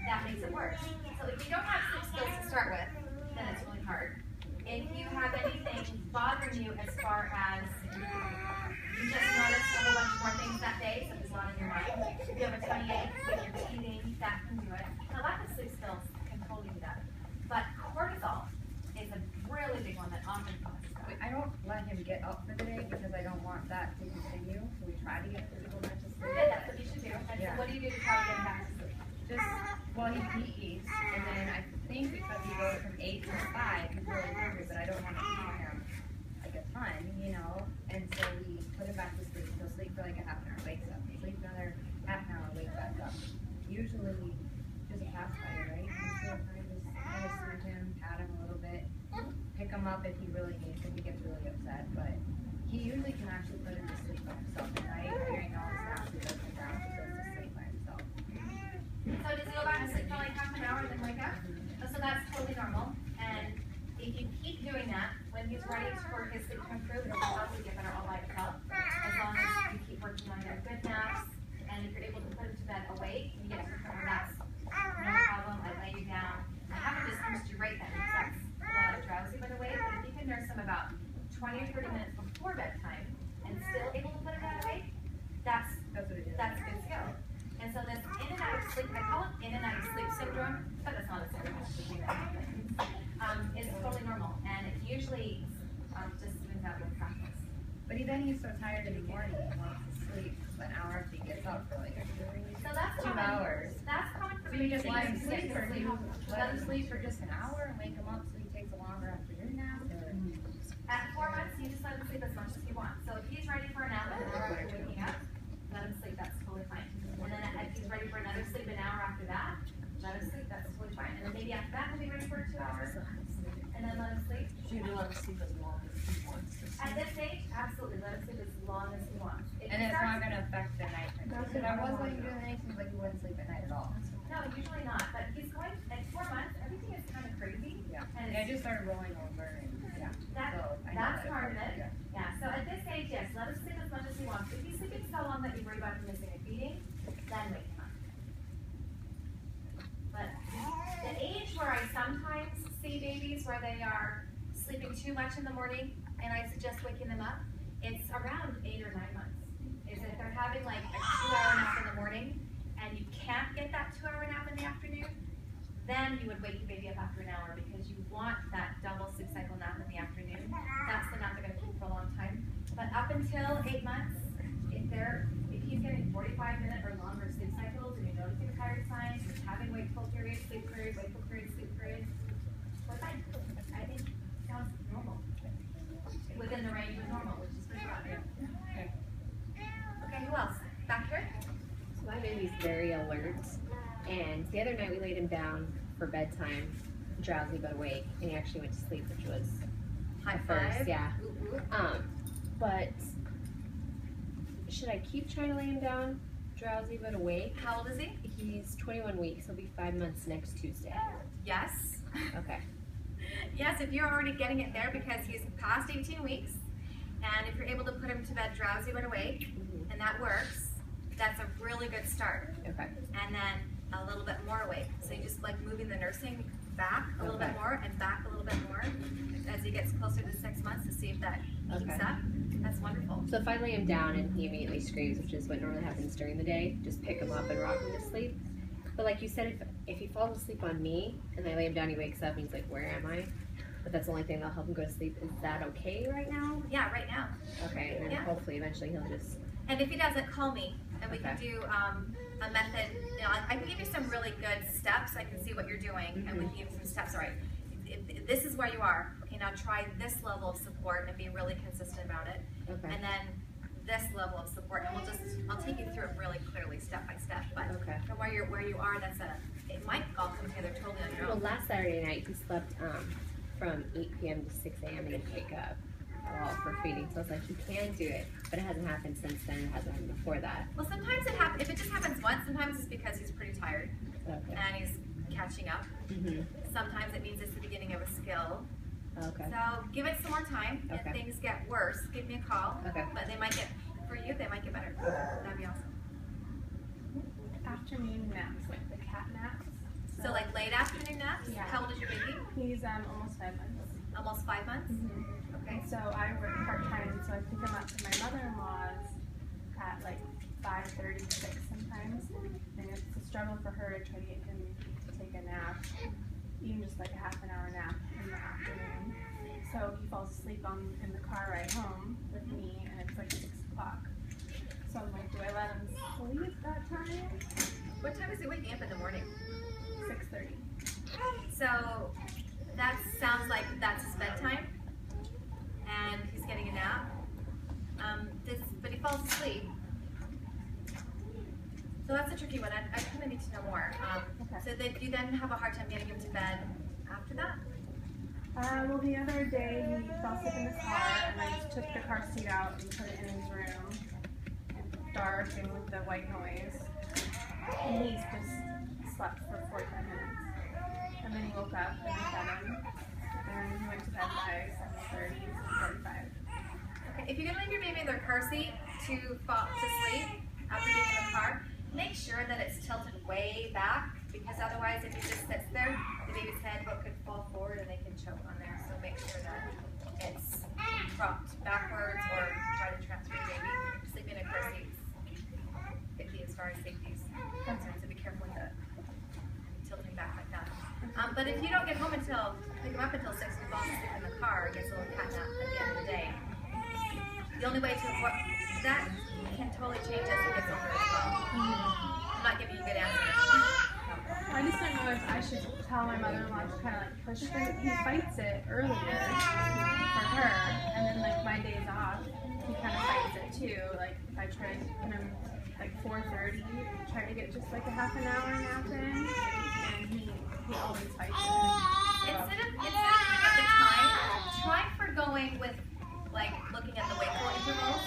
Speaker 5: that makes it worse. So if you don't have sleep skills to start with, then it's really hard. If you have anything bothering you as far as you just noticed a whole bunch more things that day, so there's a lot in your mind. If you have a tummy ache, if you're teething, that can do it. A lack of sleep skills can totally do that. But cortisol is a really big one that often causes that.
Speaker 6: I don't let him get up for the day because I don't want that to continue, so we try to get physical back to sleep.
Speaker 5: Good, that's what you should do. And so what do you do to try to get him back to sleep?
Speaker 6: Just, well, he eats, and then I think because he goes from 8 to 5, he's really hungry, but I don't want to feed him like a ton, you know, and so we put him back to sleep. He'll sleep for like a half an hour, wakes up. Sleep another half an hour, wakes back up. Usually, just a pacifier, right? So kind of soothe him, pat him a little bit, pick him up if he really needs, if he gets really upset, but he usually can actually put him to sleep by himself at night. Hearing all his naps, he does come down, he goes to sleep by himself.
Speaker 5: So does he go back to sleep for like half an hour and then wake up? So that's totally normal. And if you keep doing that, when he's ready for his sleep to improve, it'll probably get better all by itself. As long as you keep working on your good naps, and if you're able to put him to bed awake, and you get some naps, no problem. I lay you down. I haven't just nursed you right then, because that's a lot of drowsy by the way, but if you can nurse him about 20 or 30 minutes before bedtime, and still able to put him awake, that's a good skill. And so this in and out of sleep, I call it in and out of sleep syndrome, but that's not a syndrome, it's totally normal, and it usually just smooths out with practice.
Speaker 6: But he's so tired in the morning, he wants to sleep an hour after he gets up for like
Speaker 5: So that's
Speaker 6: 2 hours.
Speaker 5: That's common for
Speaker 6: So you just let him
Speaker 5: babies.
Speaker 6: sleep, or do you let him sleep for just an hour and wake him up so he takes a longer afternoon nap? Or?
Speaker 5: At 4 months, you just let him sleep as much as you want. So if he's ready for a nap an hour after waking up, let him sleep, that's totally fine. And then if he's ready for another sleep an hour after that, let him sleep, that's totally fine. And then maybe after that, he'll be ready for 2 hours, and then let him sleep.
Speaker 7: So you let him sleep as long as he wants to sleep.
Speaker 5: At this age, absolutely, let him sleep as long as he wants. If
Speaker 6: And
Speaker 5: he
Speaker 6: it's
Speaker 5: starts-
Speaker 6: not going to affect the night. Because I was like doing the night, seems like he wouldn't sleep at night at all.
Speaker 5: No, usually not, but he's going, at 4 months, everything is kind of crazy.
Speaker 6: Yeah.
Speaker 5: And
Speaker 6: I
Speaker 5: it's,
Speaker 6: just started rolling over and yeah.
Speaker 5: that,
Speaker 6: So I know
Speaker 5: that's
Speaker 6: that
Speaker 5: part of it.
Speaker 6: Yeah.
Speaker 5: Yeah, so at this age, yes, let him sleep as much as he wants. If he's sleeping so long that you worry about him missing a feeding, then wake him up. But the age where I sometimes see babies where they are sleeping too much in the morning and I suggest waking them up, it's around 8 or 9 months. Is if they're having like a 2-hour nap in the morning and you can't get that 2-hour nap in the afternoon, then you would wake your baby up after an hour because you want that double sleep cycle nap in the afternoon. That's the nap they're going to keep for a long time. But up until 8 months, if he's getting 45-minute or longer sleep cycles and you're noticing tired signs, you're having wakeful periods, sleep periods, wakeful periods, sleep periods, we're fine. I think it sounds normal. Within the range of normal, which is pretty good. Okay, who else? Back here?
Speaker 8: So my baby's very alert, and the other night we laid him down for bedtime, drowsy but awake, and he actually went to sleep, which was
Speaker 5: High
Speaker 8: first,
Speaker 5: five.
Speaker 8: yeah.
Speaker 5: Ooh, ooh.
Speaker 8: But should I keep trying to lay him down, drowsy but awake?
Speaker 5: How old is he?
Speaker 8: He's 21 weeks. He'll be 5 months next Tuesday.
Speaker 5: Yes.
Speaker 8: Okay.
Speaker 5: Yes, if you're already getting it there because he's past 18 weeks, and if you're able to put him to bed drowsy but awake, and that works, that's a really good start.
Speaker 8: Okay.
Speaker 5: And then a little bit more awake. So you just like moving the nursing back a little bit
Speaker 8: Okay.
Speaker 5: more and back a little bit more as he gets closer to 6 months to see if that keeps
Speaker 8: Okay.
Speaker 5: up. That's wonderful.
Speaker 8: So if I lay him down and he immediately screams, which is what normally happens during the day, just pick him up and rock him to sleep. But like you said, if he falls asleep on me and I lay him down, he wakes up and he's like, where am I? But that's the only thing that'll help him go to sleep. Is that okay right now?
Speaker 5: Yeah, right now.
Speaker 8: Okay, and then
Speaker 5: Yeah.
Speaker 8: hopefully eventually he'll just,
Speaker 5: And if he doesn't, call me and we can
Speaker 8: Okay.
Speaker 5: do a method. You know, I can give you some really good steps. I can see what you're doing and we can give you some steps. All right, if this is where you are. Okay, now try this level of support and be really consistent about it.
Speaker 8: okay.
Speaker 5: And then this level of support, and I'll take you through it really clearly, step by step. But
Speaker 8: Okay.
Speaker 5: from where you are, it might all come together totally on your
Speaker 8: Well,
Speaker 5: own.
Speaker 8: last Saturday night he slept from 8 p.m. to 6 a.m. and didn't wake up all for feeding. So I was like, you can do it, but it hasn't happened since then. It hasn't happened before that.
Speaker 5: Well, sometimes it happens. If it just happens once, sometimes it's because he's pretty tired
Speaker 8: Okay.
Speaker 5: and he's catching up.
Speaker 8: Mhm.
Speaker 5: Sometimes it means it's the beginning of a skill.
Speaker 8: Okay.
Speaker 5: So give it some more time. If
Speaker 8: Okay.
Speaker 5: things get worse, give me a call.
Speaker 8: Okay.
Speaker 5: But they might get, for you, they might get better. That'd be awesome.
Speaker 4: Afternoon naps, like the cat naps.
Speaker 5: So like late afternoon naps?
Speaker 4: Yeah.
Speaker 5: How old is your baby?
Speaker 4: He's almost 5 months.
Speaker 5: Almost 5 months? Okay.
Speaker 4: So I work part-time, so I pick him up to my mother-in-law's at like 5:36 sometimes. And it's a struggle for her to try to get him to take a nap, even just like a half an hour nap in the afternoon. So he falls asleep in the car ride home with me, and it's like 6 o'clock. So I'm like, do I let him sleep that time?
Speaker 5: What time is he waking up in the morning?
Speaker 4: 6:30.
Speaker 5: So that sounds like that's his bedtime, and he's getting a nap. But he falls asleep. So that's a tricky one. I kind of need to know more.
Speaker 4: Okay.
Speaker 5: So do you then have a hard time getting him to bed after that?
Speaker 4: Well, the other day he fell asleep in the car, and I just took the car seat out and put it in his room. Dark and with the white noise. And he just slept for 45 minutes. And then he woke up and I fed him. And he went to bed by 7:30, 7:45.
Speaker 5: Okay. If you're gonna leave your baby in their car seat to fall to sleep after being in the car, make sure that it's tilted way back, because otherwise, if it just sits there, the baby's head could fall forward and they can choke on there. So make sure that it's propped backwards, or try to transfer your baby. Sleeping in a car seat is 50 as far as safety is concerned, so be careful with the tilting back like that. But if you don't get home until, pick him up until 6 and he falls asleep in the car, gets a little cat nap at the end of the day, the only way to avoid that can totally change as he gets older as well. I'm not giving you good answers.
Speaker 4: I just don't know if I should tell my mother-in-law to kind of like push him. He fights it earlier for her, and then like my days off, he kind of fights it too. Like if I try to put him like 4:30, try to get just like a half an hour nap in, and he always fights it.
Speaker 5: Instead of at the time, try for going with like looking at the wakeful intervals,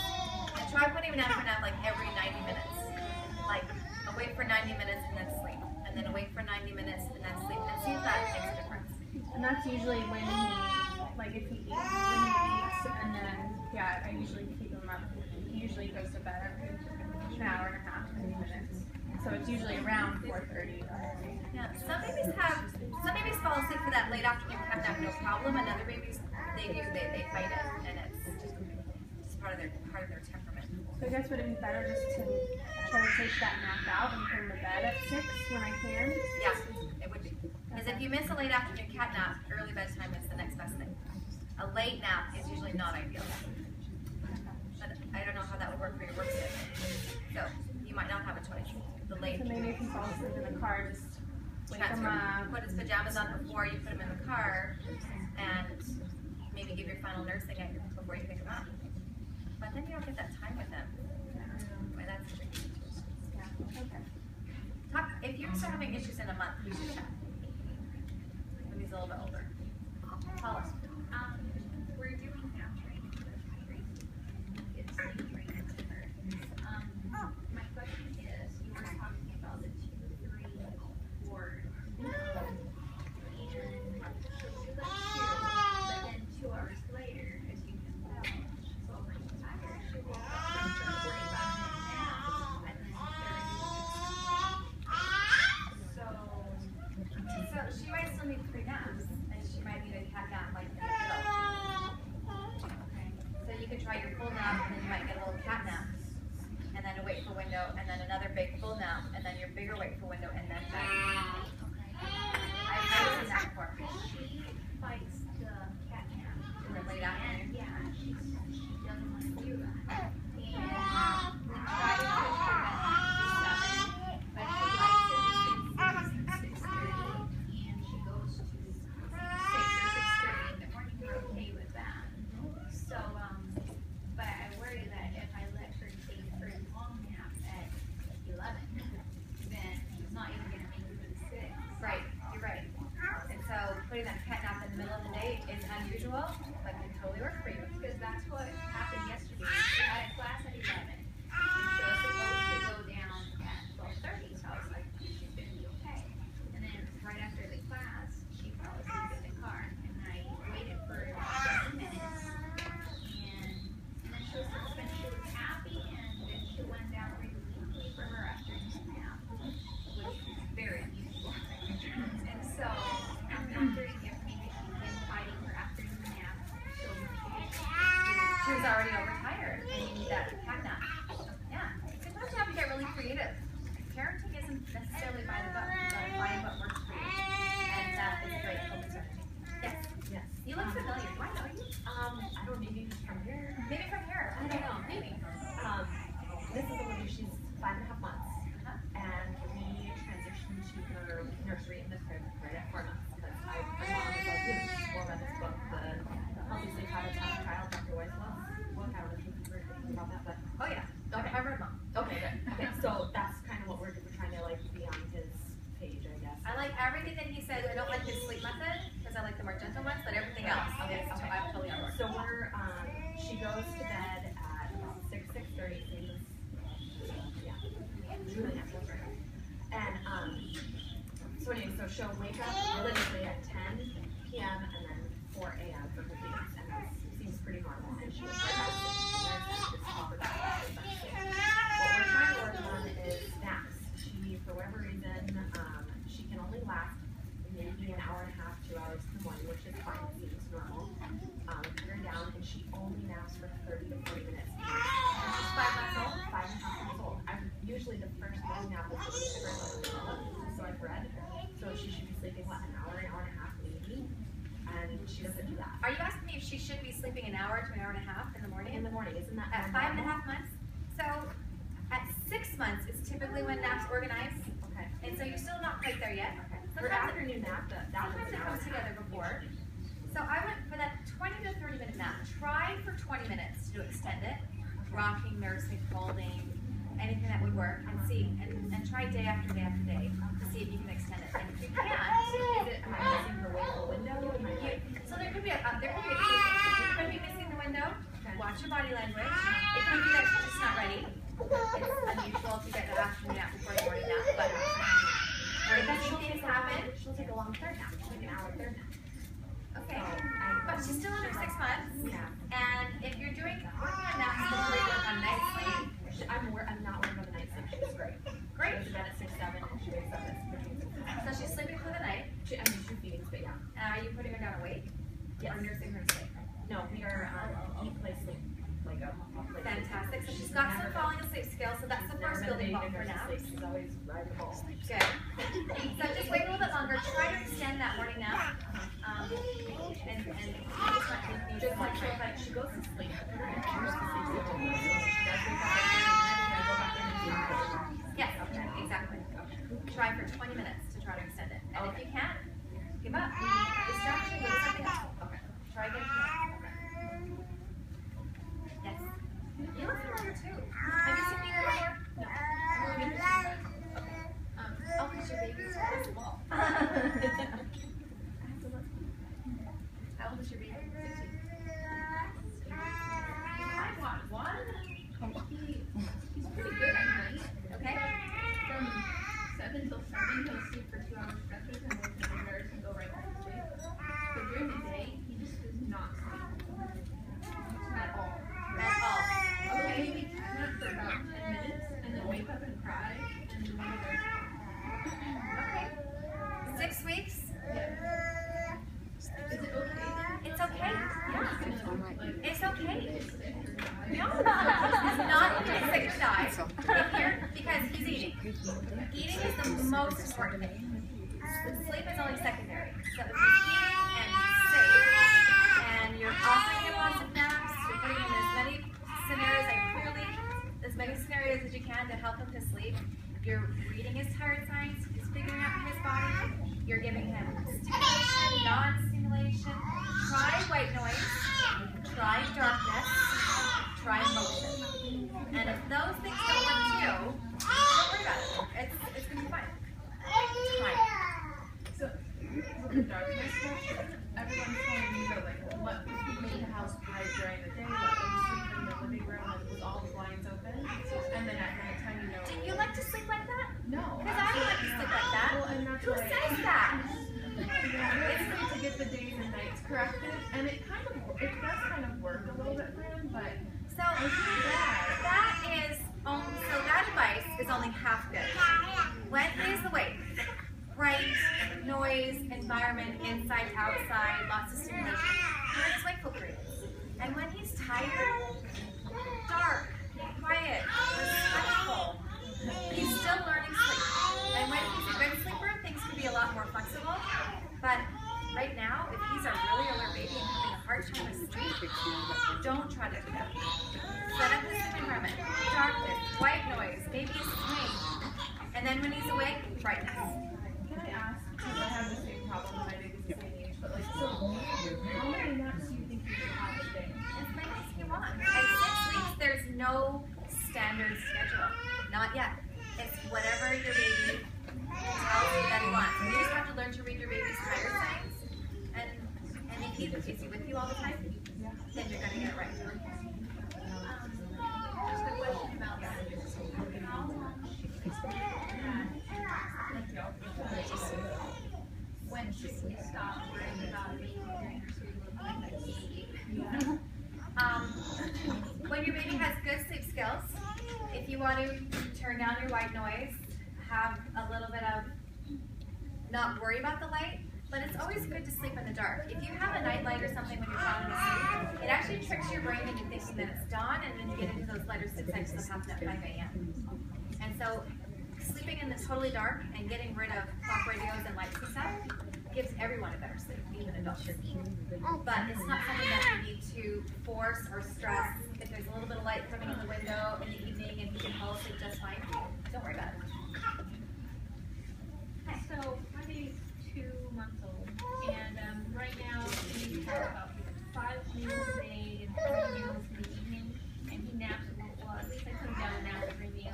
Speaker 5: and try putting him down for a nap like every 90 minutes. Like awake for 90 minutes and then sleep, and then awake for 90 minutes and then sleep, and see if that makes a difference.
Speaker 4: And that's usually when he, like if he eats, when he eats, and then, yeah, I usually keep him up. He usually goes to bed every an hour and a half, 20 minutes. So it's usually around 4:30.
Speaker 5: Yeah, some babies fall asleep for that late afternoon cat nap, no problem, and other babies, they fight it, and it's just part of
Speaker 4: So I guess would it be better just to try to take that nap out and put him to bed at 6 when I can?
Speaker 5: Yeah, it would be. Because if you miss a late afternoon cat nap, early bedtime is the next best thing. A late nap is usually not ideal. But I don't know how that would work for your work schedule. So you might not have a choice. The late.
Speaker 4: So maybe if he falls asleep in the car, just wake him
Speaker 5: transfer.
Speaker 4: up.
Speaker 5: Put his pajamas on before you put him in the car, and maybe give your final nursing before you pick him up. But then you don't get that time with him. Well, that's tricky.
Speaker 4: Yeah, okay.
Speaker 5: If you start having issues in a month, we should chat. When he's a little bit older. Tell us.
Speaker 3: We're doing now training with Tracy. It's sleep training to her. My question is, you were talking about the 2-3 ward. And she'll do that too, but then 2 hours later, as you can tell, she's overtired. She woke up and started worrying about it now, and then
Speaker 5: So she might still need 3 naps, and she might need a cat nap like in the middle. Okay. So you could try your full nap, and then you might get a little cat nap, and then a wakeful window, and then another big full nap, and then your bigger wakeful window, and then back. I've seen that before.
Speaker 3: she fights the cat nap.
Speaker 5: In the late afternoon.
Speaker 3: Yeah, she doesn't want to do that. And we try to push her back to 7, but she likes it between 6 and 6:30, and she goes to 6 or 6:30 in the morning. We're okay with that. So, but I worry that if I let her take her long nap at 11, then she's not even going to make it to the 6.
Speaker 5: Right, you're right. And so putting that cat nap in the middle of the day is unusual, but can totally work for you.
Speaker 3: Because that's what happened yesterday. She had a class at 11. And she was supposed to go down at 12:30. So I was like, she's going to be okay. And then right after the class, she fell asleep in the car. And I waited for 7 minutes. And then she was happy. And then she went down really quickly for her afternoon nap, which is very unusual. And so I'm wondering if maybe she's been fighting her afternoon nap. So
Speaker 5: She was already overtired, and you need that cat nap. Yeah. Sometimes you have to get really creative. Parenting isn't necessarily by the book. You gotta find what works for you. And that is a great focus strategy. Yes.
Speaker 7: Yes.
Speaker 5: You look familiar. Do I know you?
Speaker 7: I don't maybe from here.
Speaker 5: Maybe from here. I don't know. Maybe.
Speaker 7: This is a lady, she's 5.5 months. And we transitioned to her nursery in the crib right at 4 months. Because my mom was like, well, read this book, the Healthy Sleep Habits of a Child, Dr. Weisswell's book. I don't know if you've heard anything about that, but
Speaker 5: Oh yeah.
Speaker 7: Okay.
Speaker 5: I read mom.
Speaker 7: okay, good. Okay, so that's kind of what we're trying to like be on his page, I guess.
Speaker 5: I like everything that he said. I don't like his sleep method because I like the more gentle ones, but everything else, I'm totally on board.
Speaker 7: So we're, she goes to bed at about 6:30, yeah. And, so anyway, so she'll wake up religiously at 10 p.m. and then 4 a.m. for her feedings, and that seems pretty normal, and she was right back to sleep. Just talk about that. What we're trying to work on is naps. She, for whatever reason, she can only last maybe an hour and a half, 2 hours in the morning, which is fine, seems normal. Put her down, and she only naps for 30 to 40 minutes. And she's 5 months old, 5.5 months old. Usually the first morning nap is really so I've read. So she should be sleeping, what, an hour and a half maybe? And she doesn't do that.
Speaker 5: Are you asking me if she should be sleeping an hour to an hour and a half in the morning?
Speaker 7: In the morning, isn't that
Speaker 5: At 5.5 months? So at 6 months is typically when naps organize.
Speaker 7: Okay.
Speaker 5: And so you're still not quite there yet.
Speaker 7: Okay. Her afternoon nap, that was
Speaker 5: Sometimes
Speaker 7: an
Speaker 5: it
Speaker 7: hour
Speaker 5: comes
Speaker 7: and a half.
Speaker 5: together before. So I went for that 20 to 30 minute nap. Try for 20 minutes to extend it. Rocking, nursing, folding, anything that would work, and see, and try day after day after day to see if you can extend it. And if you can,
Speaker 7: Am I missing her wakeful window?
Speaker 5: so there could be a few things. You could be missing the window. Watch your body language. It could be that she's just not ready. It's unusual to get an afternoon nap before the morning nap, but things happen.
Speaker 7: She'll take a long third nap. She'll take an hour third nap.
Speaker 5: Okay, but she's still under 6 months.
Speaker 7: Yeah.
Speaker 5: And if you're working on naps before you work on night sleep,
Speaker 7: I'm not worried about the night sleep. She's great.
Speaker 5: great.
Speaker 7: She goes to bed at 6, 7, and she wakes up at between 6 and 7.
Speaker 5: So she's sleeping through the night.
Speaker 7: She's feedings, but yeah.
Speaker 5: And are you putting her down awake?
Speaker 7: Yes.
Speaker 5: Or nursing her to sleep?
Speaker 7: No, we are eat, play, sleep. Like a play.
Speaker 5: Fantastic. So she's got some building block for naps.
Speaker 7: She's always rideable.
Speaker 5: Good. So just wait a little bit longer. Try to extend that morning nap. And
Speaker 7: Just like so like she goes to sleep.
Speaker 5: yes, exactly. Try for 20 minutes to try to extend it. And if you can't, give up. Distraction, go to something else. Okay. Try again. Yes. You look familiar too. Have you seen me here before? No. Oh, because your baby's small. How old is your baby? 6 weeks.
Speaker 7: I want one. He's pretty good at night.
Speaker 5: Okay.
Speaker 7: From 7 till 7, he'll sleep for 2 hours stretches and wake up the nurse and go right back to sleep. But during the day, he just does not sleep. At all.
Speaker 5: At all.
Speaker 7: Okay, maybe nap for about 10 minutes and then wake up and cry and then go to
Speaker 5: Okay. 6 weeks.
Speaker 7: Is it okay?
Speaker 5: It's okay. Yeah. It's okay.
Speaker 7: No.
Speaker 5: It's not sick to die. Because he's eating. Eating is the most important thing. Sleep is only secondary. So if he's eating and he's safe, and you're offering him lots of naps, you're putting him in as many scenarios as you can to help him to sleep. You're reading his tired signs, he's figuring out his body, you're giving him stimulation, non-stimulation. Try white noise, try darkness, try motion. And if those things don't work too, don't worry about it. It's gonna be fine. Try it.
Speaker 7: So, with the darkness question, everyone's telling me that like let people make the house bright during the day, let them sleep in the living room with all the blinds open, and then at nighttime, you know.
Speaker 5: Do you like to sleep like that?
Speaker 7: No.
Speaker 5: Because I don't like to sleep like that.
Speaker 7: Well, and that's
Speaker 5: Who
Speaker 7: why
Speaker 5: says that?
Speaker 7: it's good to get the days and nights corrected, and it does kind of work a little bit for him, but
Speaker 5: So
Speaker 7: it's not bad.
Speaker 5: that advice is only half good. When he's awake, bright noise, environment, inside, outside, lots of stimulation, you're in his wakeful period. And when he's tired, dark, quiet, respectful, he's still learning sleep. And when he's a good sleeper, things can be a lot more flexible. But right now, if he's a really alert baby and having a hard time with sleep, don't try to do that. Set up the sleep environment, darkness, white noise, maybe a swing. And then when he's awake, brightness.
Speaker 7: Can I ask, because I have the same problem, my baby's the same age, but like, so how many naps do you think you should have a day?
Speaker 5: As many as you want. At 6 weeks, there's no standard schedule. Not yet. It's whatever your baby tells you that he wants. And you just have to learn to read your baby's tired signs. And if he is he with you all the time?
Speaker 7: Yeah.
Speaker 5: Then you're going to get it right.
Speaker 3: Just a question about that. How long when should we stop worrying about being during her sleep like a baby?
Speaker 5: When your baby has good sleep skills, if you want to turn down your white noise, have a little bit of not worry about the light, but it's always good to sleep in the dark. If you have a night light or something when you're falling asleep, it actually tricks your brain into thinking that it's dawn, and then you get into those lighter sleep cycles that happen at 5 a.m. And so sleeping in the totally dark and getting rid of clock radios and lights and stuff gives everyone a better sleep, even adults. But it's not something that you need to force or stress. If there's a little bit of light coming in the window in the evening and he can fall asleep just fine, don't worry about it.
Speaker 2: So my baby's 2 months old, and right now he has about 5 meals a day and 3 meals in the evening, and he naps. Well, at least I put him down to nap every meal.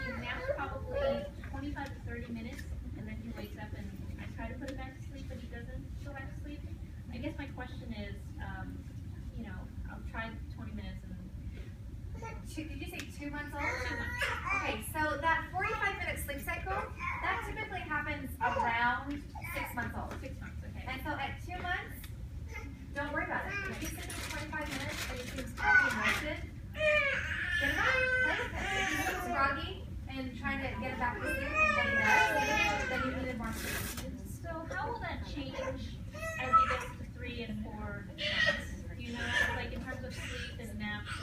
Speaker 2: He naps probably 25 to 30 minutes, and then he wakes up, and I try to put him back to sleep, but he doesn't go back to sleep. I guess my question is, I'll try 20 minutes and.
Speaker 5: Did you say 2 months old?
Speaker 2: 2 months.
Speaker 5: Okay, so that 45-minute sleep cycle, that typically happens around 6 months old.
Speaker 2: 6 months, okay.
Speaker 5: And so at 2 months, don't worry about it. If he's sleeping 25 minutes and he seems happy and rested, get him up, play with him. If he seems groggy and trying to get him back to sleep, and he does, then you need more sleep.
Speaker 2: So how will that change as he gets to 3 and 4 months? Do you know, like in terms of sleep and naps?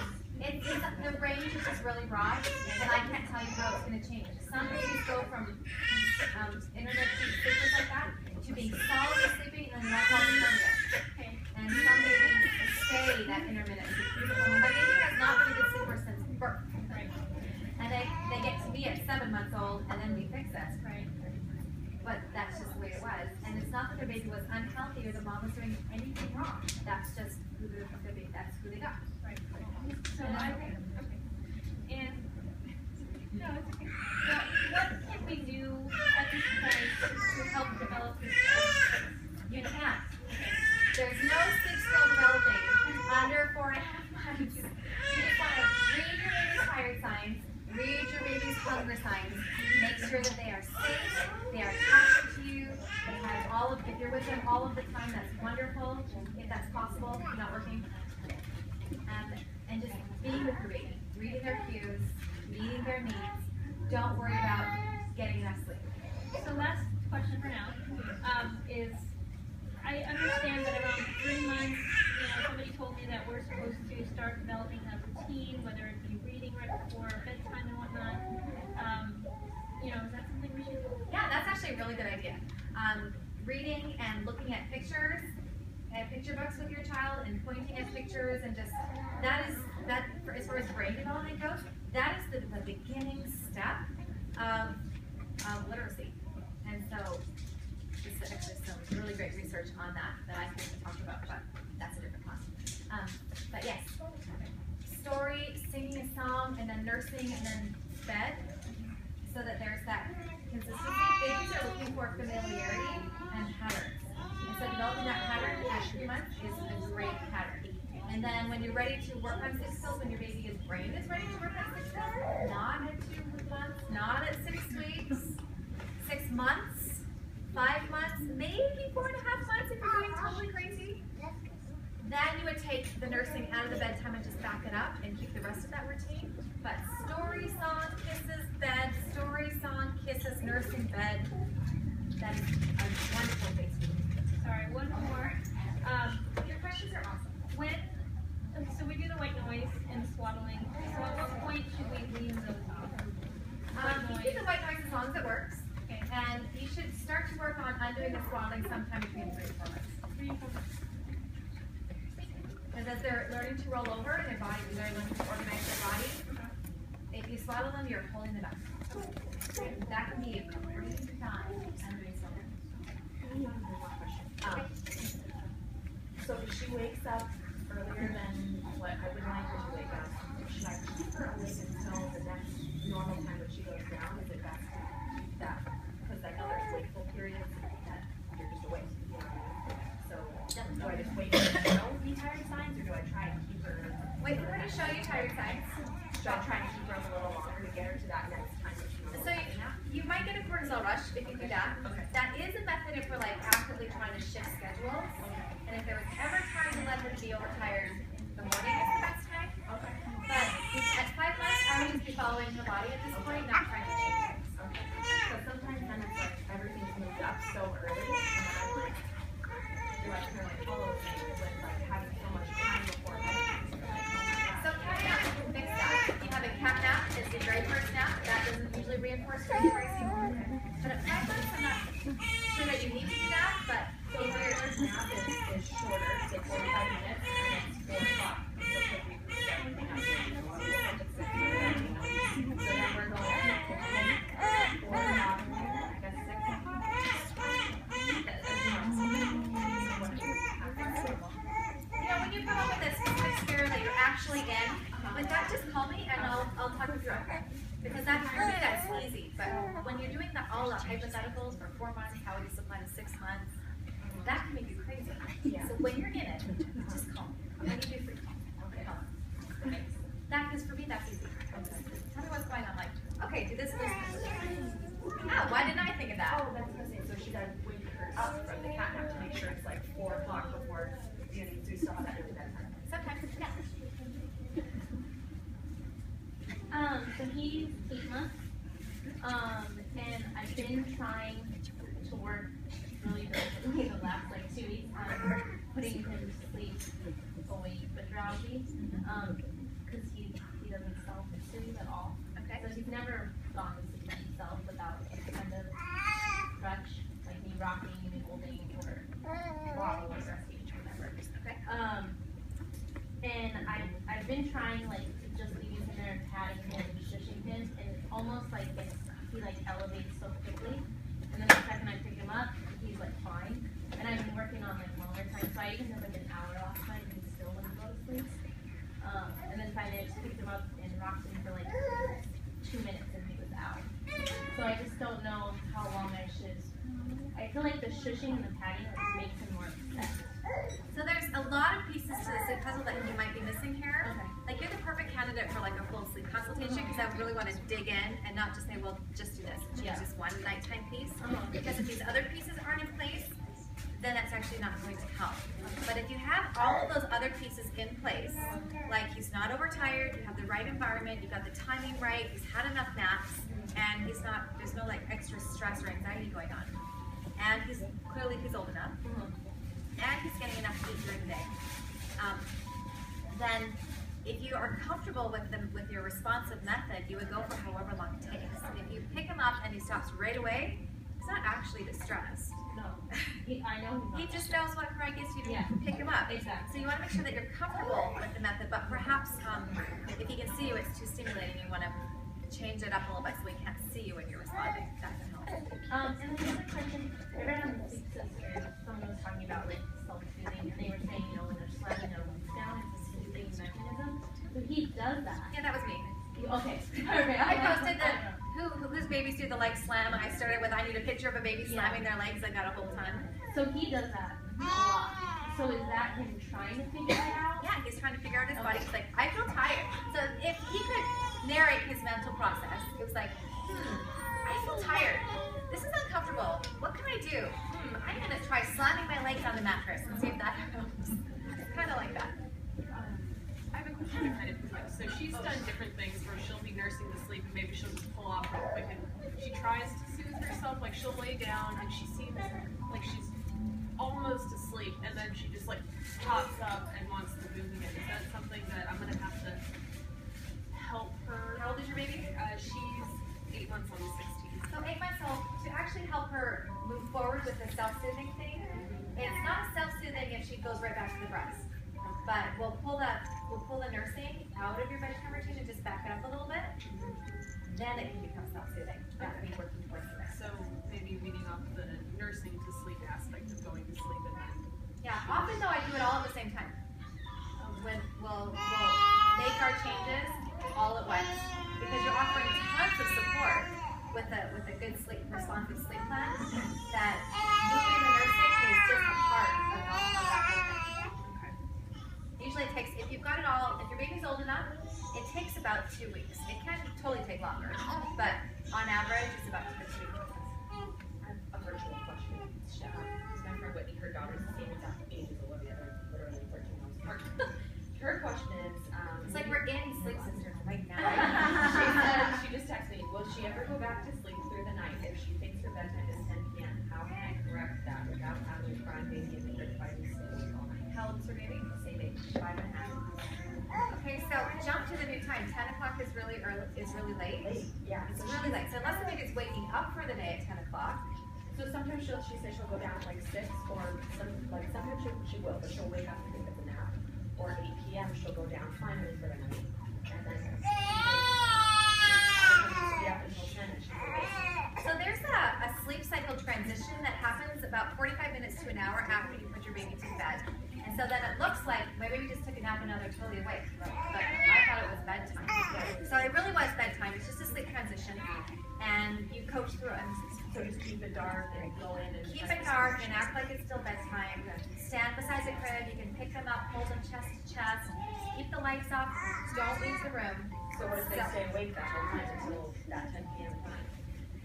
Speaker 5: The range is just really broad, and I can't tell you how it's going to change. Some babies go from intermittent sleepers like that to being solidly sleeping and then not falling down again.
Speaker 2: Okay.
Speaker 5: And some babies stay that intermittent sleep. My baby has not been a good sleeper since birth.
Speaker 2: Right.
Speaker 5: And they get to be at 7 months old, and then we fix it.
Speaker 2: Right.
Speaker 5: But that's just the way it was. And it's not that the baby was unhealthy or the mom was doing anything wrong. That's just that's who they got.
Speaker 2: Right. So
Speaker 5: And
Speaker 2: I
Speaker 5: that's okay.
Speaker 2: okay. And no, it's okay. What can we do at this point to help develop this?
Speaker 5: You can't. There's no sleep skill developing under 4.5 months. You just want to read your baby's tired signs, read your baby's hunger signs, make sure that they are safe, they are attached to you, they have all of, if you're with them all of the time, that's wonderful, if that's possible, if not working. And just being with your baby, reading their cues, meeting their needs. Don't worry about getting enough sleep.
Speaker 2: So last question for now is, I understand that around 3 months, somebody told me that we're supposed to start developing a routine, whether it be reading right before bedtime and whatnot. Is that something we should do?
Speaker 5: Yeah, that's actually a really good idea. Reading and looking at pictures, and picture books with your child, and pointing at pictures, and just as far as brain development goes, that is the beginning step of literacy. And so, there's actually some really great research on that I can talk about, but that's a different class. But yes, story, singing a song, and then nursing, and then bed, so that there's that consistency. Babies are looking for familiarity and patterns. And so developing that pattern at 3 months is a great pattern. And then when you're ready to work on sleep skills, when your baby's brain is ready to work on sleep skills, not at 2 months, not at 6 weeks, 6 months, 5 months, maybe 4.5 months if you're going totally crazy. Then you would take the nursing out of the bedtime and just back it up and keep the rest of that routine. But story, song, kisses, bed, story, song, kisses, nursing, bed. That is a wonderful place to be.
Speaker 2: Sorry, one more.
Speaker 5: Your questions are awesome.
Speaker 2: So we do the white noise and the swaddling. So at what point should we lean those off?
Speaker 5: You do the white noise as long as it works.
Speaker 2: Okay.
Speaker 5: And you should start to work on undoing the swaddling sometime between 3 and 4 months.
Speaker 2: 3 and 4 months.
Speaker 5: Because as they're learning to roll over in their body, they're learning to organize their body. If you swaddle them, you're holding them up. That can be a great time undoing something.
Speaker 7: So if she wakes up earlier than what I would like her to wake up, should I keep her awake until the next normal time that she goes down? Is it best to keep that? Because I know there's wakeful periods that you're just awake. You know what I mean? So do I just wait for her to show me tired signs, or do I try and keep her?
Speaker 5: Wait for her to show you tired signs.
Speaker 7: Should I try and keep her a little longer to get her to that next time that she goes
Speaker 5: So you might get a cortisol rush if you do that.
Speaker 7: Okay.
Speaker 5: That is a method if we're like actively trying to shift schedules. And if there was ever time to let her to be overtired, the morning is the best time.
Speaker 7: Okay.
Speaker 5: But at 5 months, I would just be following her body at this point, not trying to change things.
Speaker 7: Okay. So sometimes then it's like everything's moved up so early, and then I'm like, do I kind of like follow things with like having so much time before bedtime?
Speaker 5: So cat nap can fix that. If you have a cat nap, it's the very first nap. That doesn't usually reinforce sleep very soon. But at 5 months, I'm not sure that you need to do that, but
Speaker 7: So my first nap is shorter, say 45 minutes, and it's 4 o'clock. So if we can get everything up, so then we're going to 4 o'clock, I guess 6 o'clock.
Speaker 5: when you come up with a specific scenario that you're actually in, like that, just call me and I'll talk you through it. Because that's really that's easy. But when you're doing that all the hypotheticals for 4 months, how would you apply to 6 months? That can make you crazy.
Speaker 7: Yeah.
Speaker 5: So when you're in it, just call me. I need you free call. Okay. That is for me, that's easy. Tell me what's going on. Like, okay, do this, this, this. Ah, why didn't I think of that?
Speaker 7: Oh, that's what I was saying. So should I wake her up from the cat nap to make sure it's like 4 o'clock before you still have that early bedtime?
Speaker 5: Sometimes, yeah.
Speaker 2: So he's 8 months. And I've been trying to work really diligently the last like 2 weeks on putting him to sleep awake but drowsy. Because he's so he's never gone to sleep by himself without a kind of crutch, like me rocking and holding or wobble or breastfeeding or whatever.
Speaker 5: Okay.
Speaker 2: And I've been trying like to just leave him there and patting him and shushing him, and it's almost like he like elevates so quickly, and then the second I pick him up, he's like fine. And I've been working on like longer time, so I even did like an hour last night and he still wouldn't go to sleep. And then finally I just picked him up and rocked him for like 2 minutes and he was out. So I just don't know how long I should. I feel like the shushing and the patting like, makes him more upset.
Speaker 5: So there's a lot of pieces to the sleep puzzle that you might be missing here.
Speaker 2: Okay.
Speaker 5: Like you're the perfect candidate for like a full sleep consultation because I really want to dig in and not just say, well, just do this. Choose just one nighttime piece. Because if these other pieces aren't in place, then that's actually not going to help. But if you have all of those other pieces in place, like he's not overtired, you have the right environment, you've got the timing right, he's had enough naps, and there's no like extra stress or anxiety going on. And he's old enough, and he's getting enough to eat during the day. Then if you are comfortable with your responsive method, you would go for however long it takes. If you pick him up and he stops right away, he's not actually distressed.
Speaker 2: No, I know
Speaker 5: He just knows what cry gives you to
Speaker 2: Yeah.
Speaker 5: pick him up.
Speaker 2: Exactly.
Speaker 5: So you want to make sure that you're comfortable with the method, but perhaps if he can see you, it's too stimulating. You want to change it up a little bit so he can't see you when you're responding. That can help.
Speaker 2: And then the other question, I read on the Sleep Sister, someone was talking about like self-soothing, and they were saying, you know, when they're slamming their legs down, it's a soothing mechanism. So he does that.
Speaker 5: Yeah, that was me.
Speaker 2: Okay, perfect.
Speaker 5: I posted that whose babies do the leg slam. I started with I need a picture of a baby slamming their legs. I got a whole ton.
Speaker 2: So he does that a lot. So is that him trying to figure it out?
Speaker 5: Yeah, he's trying to figure out his body. He's like, I feel tired. So if he could narrate his mental process, it was like, I feel tired. This is uncomfortable. What can I do? I'm gonna try slamming my legs on the mattress and see if that helps. It's kind of like that.
Speaker 7: I have a question kind of like, so she's done different things where she'll be nursing to sleep and maybe she'll just pull off real quick and she tries to soothe herself, like she'll lay down and she seems like she's almost asleep and then she just like pops up and wants to move again. Is that something that I'm gonna have to help her?
Speaker 5: How old is your baby?
Speaker 7: She's 8 months on the 16th.
Speaker 5: So 8 months old, to actually help her move forward with the self-soothing thing, it's not self-soothing if she goes right back to the breast. But we'll pull the nursing out of your bedtime routine and just back it up a little bit. Then it can become self-soothing. That means working towards the rest.
Speaker 7: So maybe weeding off the nursing to sleep aspect of going to sleep and then.
Speaker 5: Yeah, often though I do it all at the same time. When we'll make our changes all at once because you're offering tons of support with a good sleep, responsive sleep plan. That moving the nursing is just a part of all of that whole thing. Usually it takes, if you've got it all, if your baby's old enough, it takes about 2 weeks. It can totally take longer, but on average, it's about 2 weeks.
Speaker 9: I have a virtual question. My friend Whitney, her daughter's the same exact age as Olivia, they're literally 13 months apart. Her question is,
Speaker 5: It's like we're in Sleep Sisters right now.
Speaker 9: she just texted me, will she ever go back to sleep through the night if she thinks her bedtime is 10 p.m.? How can I correct that without having a crying baby and the 35 sleep all night?
Speaker 5: How old is her baby?
Speaker 9: Same age, 5 and a half.
Speaker 5: Okay, so jump to the new time. 10 o'clock is really early, is really late.
Speaker 9: Yeah.
Speaker 5: It's really late. So unless the baby's waking up for the day at 10 o'clock,
Speaker 9: So sometimes she says she'll go down at like 6 or sometimes she will, but she'll wake up and think it's a nap. Or at 8 p.m. she'll go down finally for the night. And then be up until 10 and she's awake.
Speaker 5: so there's a sleep cycle transition that happens about 45 minutes to an hour after you put your baby to bed. And so then it looks like my baby just took a nap and now they're totally awake. But I thought it was bedtime. So it really was bedtime. It's just a sleep transition. And you coach through it.
Speaker 9: So just keep it dark and go in and
Speaker 5: Keep it dark and act like it's still bedtime. Stand beside the crib. You can pick them up, hold them chest to chest. Keep the lights off. Don't leave the room.
Speaker 9: So what if they stay awake that whole time until that 10 p.m. time?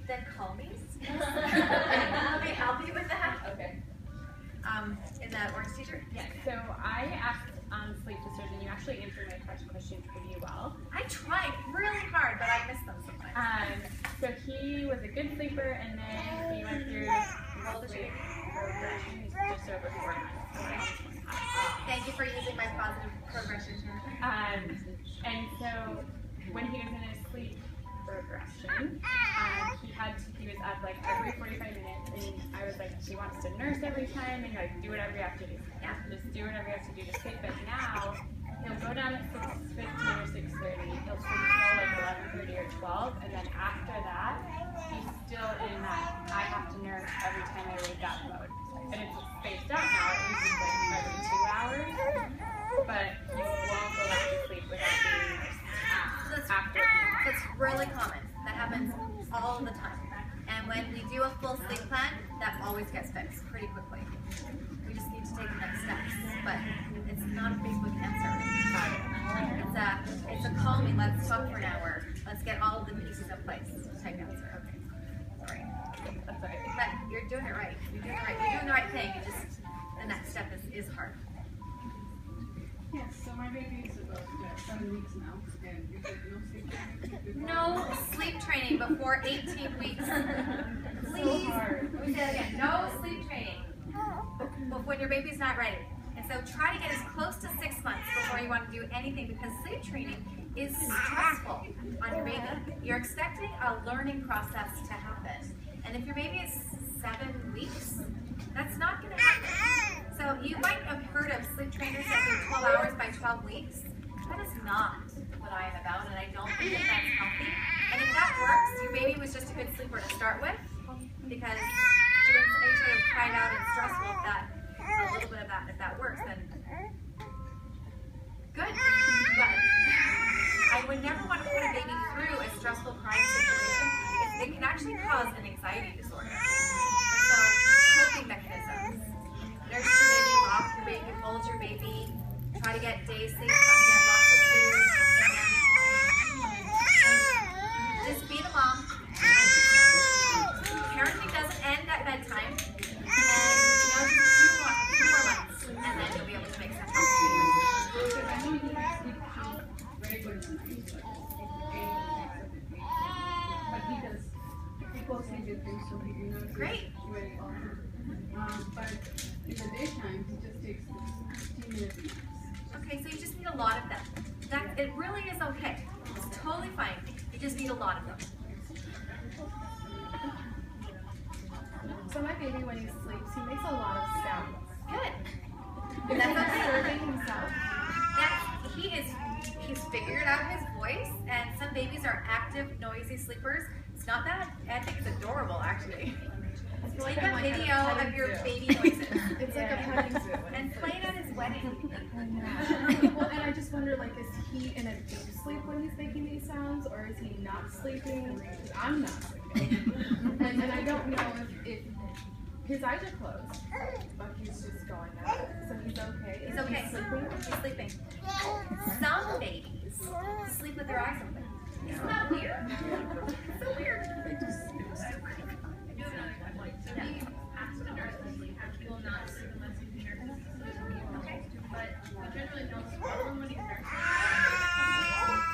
Speaker 5: Then call me. Let me help you with that.
Speaker 9: Okay.
Speaker 5: In the orange teacher?
Speaker 4: Yeah, so I asked Sleep Sisters, and you actually answered my questions pretty well.
Speaker 5: I tried really hard, but I missed them sometimes.
Speaker 4: So he was a good sleeper, and then he went through sleep progression. He's just over 4 months.
Speaker 5: Thank you for using my positive progression term.
Speaker 4: And so when he was in his sleep regression. He was up like every 45 minutes, and I was like, he wants to nurse every time, and like do whatever you have to do. Yeah, just do whatever you have to do to sleep. But now he'll go down at 6:15 or 6:30. He'll sleep till like 11:30 or 12, and then after that, he's still in that I have to nurse every time I wake up mode. And it's spaced out now. It used to be like every 2 hours, but he won't go back to sleep without being nursed after.
Speaker 5: That's really common. That happens all the time. And when we do a full sleep plan, that always gets fixed pretty quickly. We just need to take the next steps. But it's not a Facebook answer. It's a call me, let's talk for an hour. Let's get all of the pieces in place type answer. Okay. Sorry.
Speaker 4: That's right.
Speaker 5: But you're doing it right. You're doing it right. You're doing the right thing. It just the next step is hard.
Speaker 10: Yes, so my baby is about 7 weeks now, and you said no sleep training?
Speaker 5: No sleep training before 18 weeks. Please.
Speaker 10: So hard.
Speaker 5: Let me say that again. No sleep training when your baby's not ready. And so try to get as close to 6 months before you want to do anything, because sleep training is stressful on your baby. You're expecting a learning process to happen. And if your baby is 7 weeks, that's not going to happen. So you might have heard of sleep trainers that do 12 hours by 12 weeks. That is not what I am about, and I don't think that that's healthy. And if that works, your baby was just a good sleeper to start with, because doing any sort of cried out and stressful, a little bit of that, if that works, then good. But I would never want to put a baby through a stressful crying situation. It can actually cause an anxiety disorder. And so, coping mechanisms. Nurse your baby, rock your baby, hold your baby, try to get day sleep, try to get lots of food, and just be the mom. Parenting doesn't end at bedtime, and just a few more months, and then you'll be able to make some healthy choices.
Speaker 10: I know you sleep very good at night, but he does, he goes to do things, so he knows
Speaker 5: Great.
Speaker 10: very often. But in the daytime, he just takes 15 minutes.
Speaker 5: Okay, so you just need a lot of them. It really is okay. It's totally fine. You just need a lot of them.
Speaker 4: So my baby, when he sleeps, he makes a lot of sounds.
Speaker 5: Good.
Speaker 4: Is that disturbing himself?
Speaker 5: He's figured out his voice, and some babies are active, noisy sleepers. It's not that. I think it's adorable, actually. Take a video of your baby noises.
Speaker 4: It's like a petting zoo.
Speaker 5: And play it at his wedding.
Speaker 4: Well, and I just wonder, like, is he in a deep sleep when he's making these sounds, or is he not sleeping? I'm not sleeping. and I don't know if his eyes are closed, but he's just going at it. So he's okay.
Speaker 5: He's okay. He's sleeping. Some babies sleep with their eyes open. Isn't that weird? It's so weird.
Speaker 2: So he has to nurse the sleep. He will not sleep unless he's nursing. Okay. But we generally don't swallow him when he's nursing.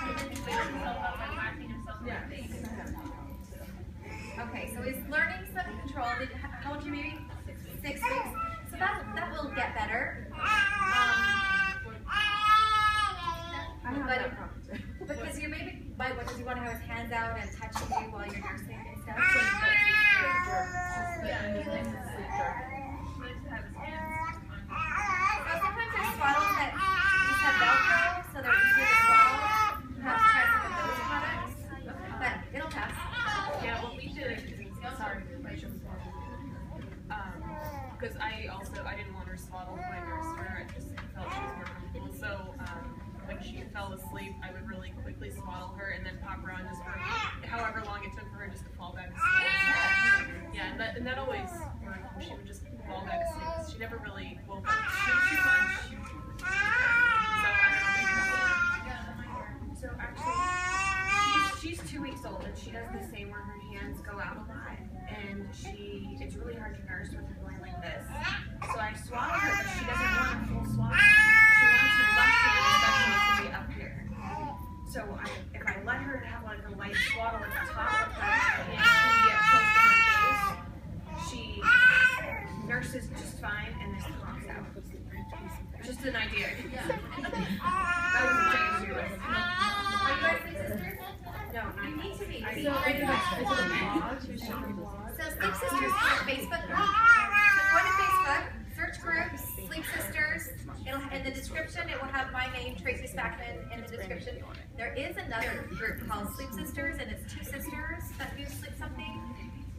Speaker 2: He wakes himself up by whacking himself in the face.
Speaker 5: Okay, so he's learning some control. How old are you, maybe? 6 weeks. So that will get better. Because your baby, what does he want to have his hands out and touching you while you're nursing and stuff?
Speaker 2: Yeah, he likes to sleep dark. He likes to have his hands on.
Speaker 5: So sometimes there's swaddles that just have Velcro, so they're easier to swaddle. Perhaps try some of those products, but it'll pass.
Speaker 9: Yeah, what we did, sorry, because I didn't want her swaddled when I nursed her. I just felt she was more comfortable. So when she fell asleep, I would really quickly swaddle her and then pop her on just for however long it took for her just to fall back to sleep. Yeah, and that always worked. She would just fall back to sleep. She never really woke up too much. So I don't know, maybe that will work. So actually, she's 2 weeks old and she does the same where her hands go out a lot, and it's really hard to nurse with her going like this. So I swaddle her, but she doesn't want a full swaddle. She wants her left hand especially to be up here. So if I let her have like a light swaddle at the top of her hand and get close to her face, she nurses just fine and then pops out. Just an idea. That was a giant.
Speaker 5: Are you guys big sisters?
Speaker 9: No, not
Speaker 5: You need to be.
Speaker 9: I
Speaker 5: Facebook group. So go to Facebook, search groups, Sleep Sisters. In the description, it will have my name, Tracy Spackman, in the description. There is another group called Sleep Sisters, and it's two sisters that do sleep something.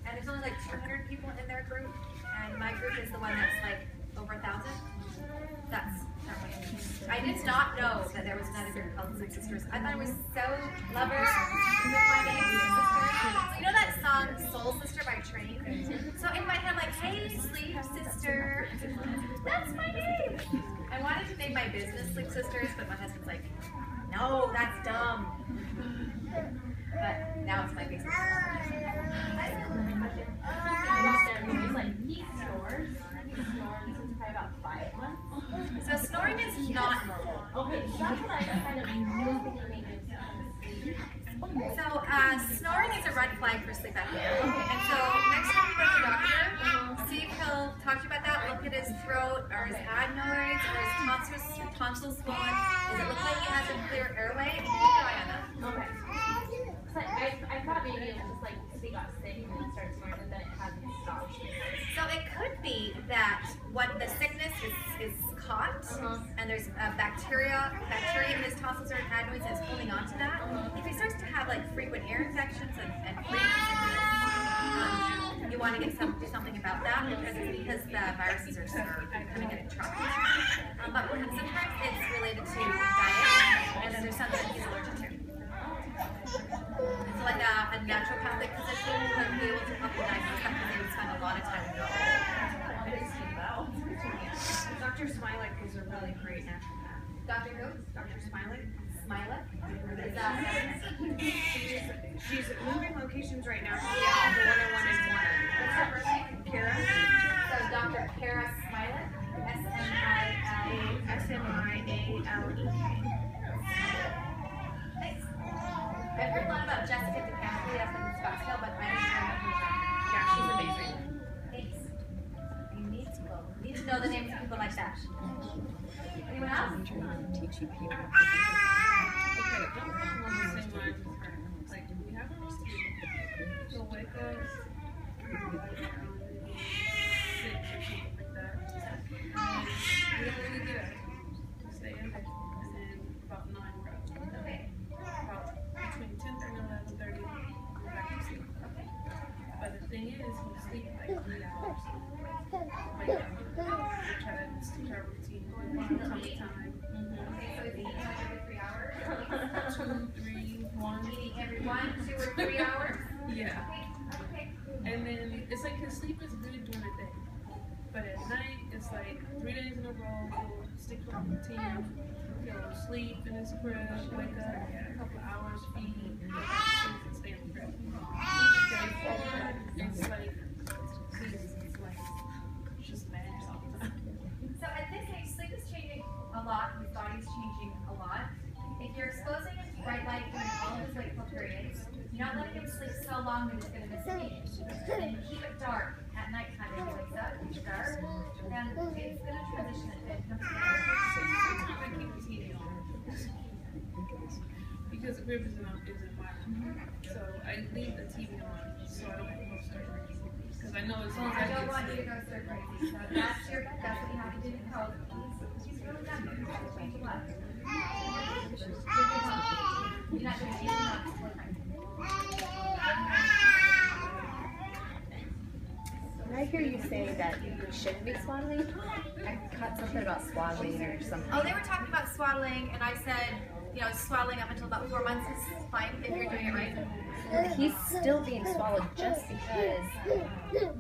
Speaker 5: And there's only like 200 people in their group, and my group is the one that's like over 1,000. That's that one. I did not know that there was another group called Sleep Sisters. I thought it was so clever with my name, Sleep Sisters. So you know that song Soul Sister by Train? So in my head, like, hey, Sleep Sister, that's my name. I wanted to name my business Sleep Sisters, but my husband's like, no, that's dumb. But now it's my business. So snoring is not normal.
Speaker 2: Okay, so that's what I kind of
Speaker 5: So snoring is a red flag for sleep apnea. And so next time you go to the doctor, see if he'll talk to you about that. Look at his throat or his adenoids or his tonsils swollen. Does it look like he has a clear airway? And keep an eye on that.
Speaker 2: Okay. So I thought maybe it was just like he got sick and then started snoring and then it hasn't stopped.
Speaker 5: So it could be that what the sickness is caught, and there's bacteria in his tonsils or adenoids that's holding on to that. If he starts to have like frequent ear infections and frequent you want to do something about that because the viruses are kind of getting trapped. But sometimes it's related to diet, and then there's something that he's allergic to. So like a naturopathic physician would be able to help you diagnose that because they would spend a lot of time in the
Speaker 7: Dr. Smilek is a really great naturopath.
Speaker 5: Dr. who?
Speaker 7: Dr. Smilek?
Speaker 5: Smilek? Is that
Speaker 7: She's moving locations right now. She's the 101 in Warner.
Speaker 5: what's her first name?
Speaker 7: Kara?
Speaker 5: So Dr. Kara Smilek?
Speaker 7: S-M-I-A-L-E-K.
Speaker 5: Thanks. I've heard a lot about Jessica DeCampo up in Scottsdale, but I didn't know who that.
Speaker 7: Yeah, she's amazing.
Speaker 5: Thanks. You need to know the names of people like that. Anyone else?
Speaker 8: I'm trying to teach you people.
Speaker 9: Along the same lines as her. Like, we have a receipt. She'll wake up like around 6 or something like that. And we don't really get up. We stay in, and then about 9 we're up.
Speaker 5: Okay.
Speaker 9: About between 10:30 and 11:30, go back to sleep. But the thing is, we sleep like 3 hours. Wake up. We try to stick our routine from time to time.
Speaker 5: Okay, so it's eating like every 3 hours?
Speaker 9: 2, 3, 1.
Speaker 5: Eating every 1, 2, or 3 hours?
Speaker 9: Yeah.
Speaker 5: Okay.
Speaker 9: And then it's like his sleep is good during the day. But at night, it's like 3 days in a row, he'll stick to a routine. He'll sleep in his crib, wake up, a couple hours, feed, and stay in the crib. Each day forward, it's like, it's just mad all the time.
Speaker 5: So at this age, sleep is changing a lot, his body's changing a lot. If you're exposing him to bright light during all of his wakeful periods, you're not letting him sleep so long that he's going to miss a beat. And you keep it dark at nighttime when he wakes up, it's dark, then it's going to transition it.
Speaker 9: Sometimes I keep the TV on. Because the crib isn't my room. So I leave the TV on so I don't have to go stir crazy. Because I know it's
Speaker 5: Well, I don't want you to go stir crazy. So that's what you have to do to cope. He's really done it. You have to change a lot. You're not doing anything else.
Speaker 8: Did I hear you say that you shouldn't be swaddling? I caught something about swaddling or something.
Speaker 5: Oh, they were talking about swaddling, and I said, you know, swaddling up until about 4 months is fine if you're doing it right.
Speaker 8: He's still being swallowed just because,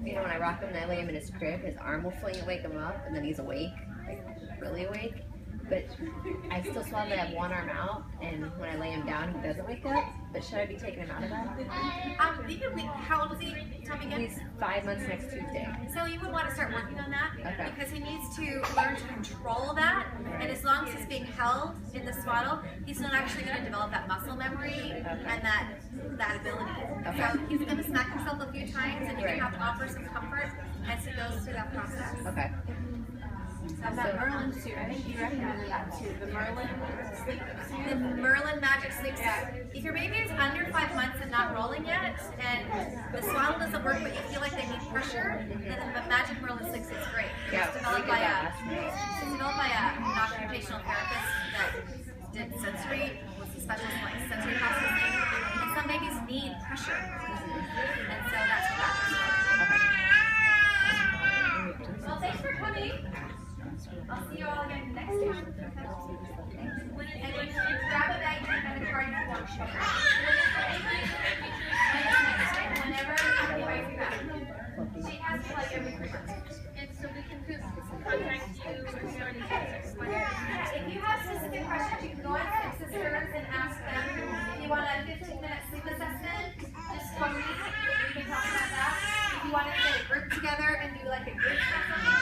Speaker 8: you know, when I rock him and I lay him in his crib, his arm will fling and wake him up, and then he's awake, like really awake. But I still swaddle that I have one arm out, and when I lay him down, he doesn't wake up. But should I be taking him out of that?
Speaker 5: How old is he? Tell me again.
Speaker 8: He's 5 months next Tuesday.
Speaker 5: So you would want to start working on that
Speaker 8: Okay.
Speaker 5: because he needs to learn to control that. And as long as he's being held in the swaddle, he's not actually going to develop that muscle memory and that ability.
Speaker 8: Okay.
Speaker 5: So he's going to smack himself a few times, and you're going to have to offer some comfort as he goes through that process.
Speaker 8: Okay.
Speaker 4: And that Merlin suit, I think you recommended that too. The Merlin sleep suit.
Speaker 5: The Merlin Magic Sleep Suit. If your baby is under 5 months and not rolling yet, and the swaddle doesn't work, but you feel like they need pressure, and then the Magic World is like 6th grade.
Speaker 8: Yeah,
Speaker 5: It's
Speaker 8: we
Speaker 5: developed
Speaker 8: did
Speaker 5: by
Speaker 8: that last
Speaker 5: an occupational therapist that did sensory, was a specialist in like sensory processing, and some babies need pressure, and so that's what that is. Well, thanks for coming. I'll see you all again next station. And you grab a bag and a card if you want to show. Whenever I'm away from that. She asks like every 3 months.
Speaker 2: And so we can just contact you if you already
Speaker 5: Yeah, if you have specific questions, you can go on Six Sisters and ask them. If you want a 15-minute sleep assessment, just call me. We can talk about that. If you want to get a group together and do like a group assessment,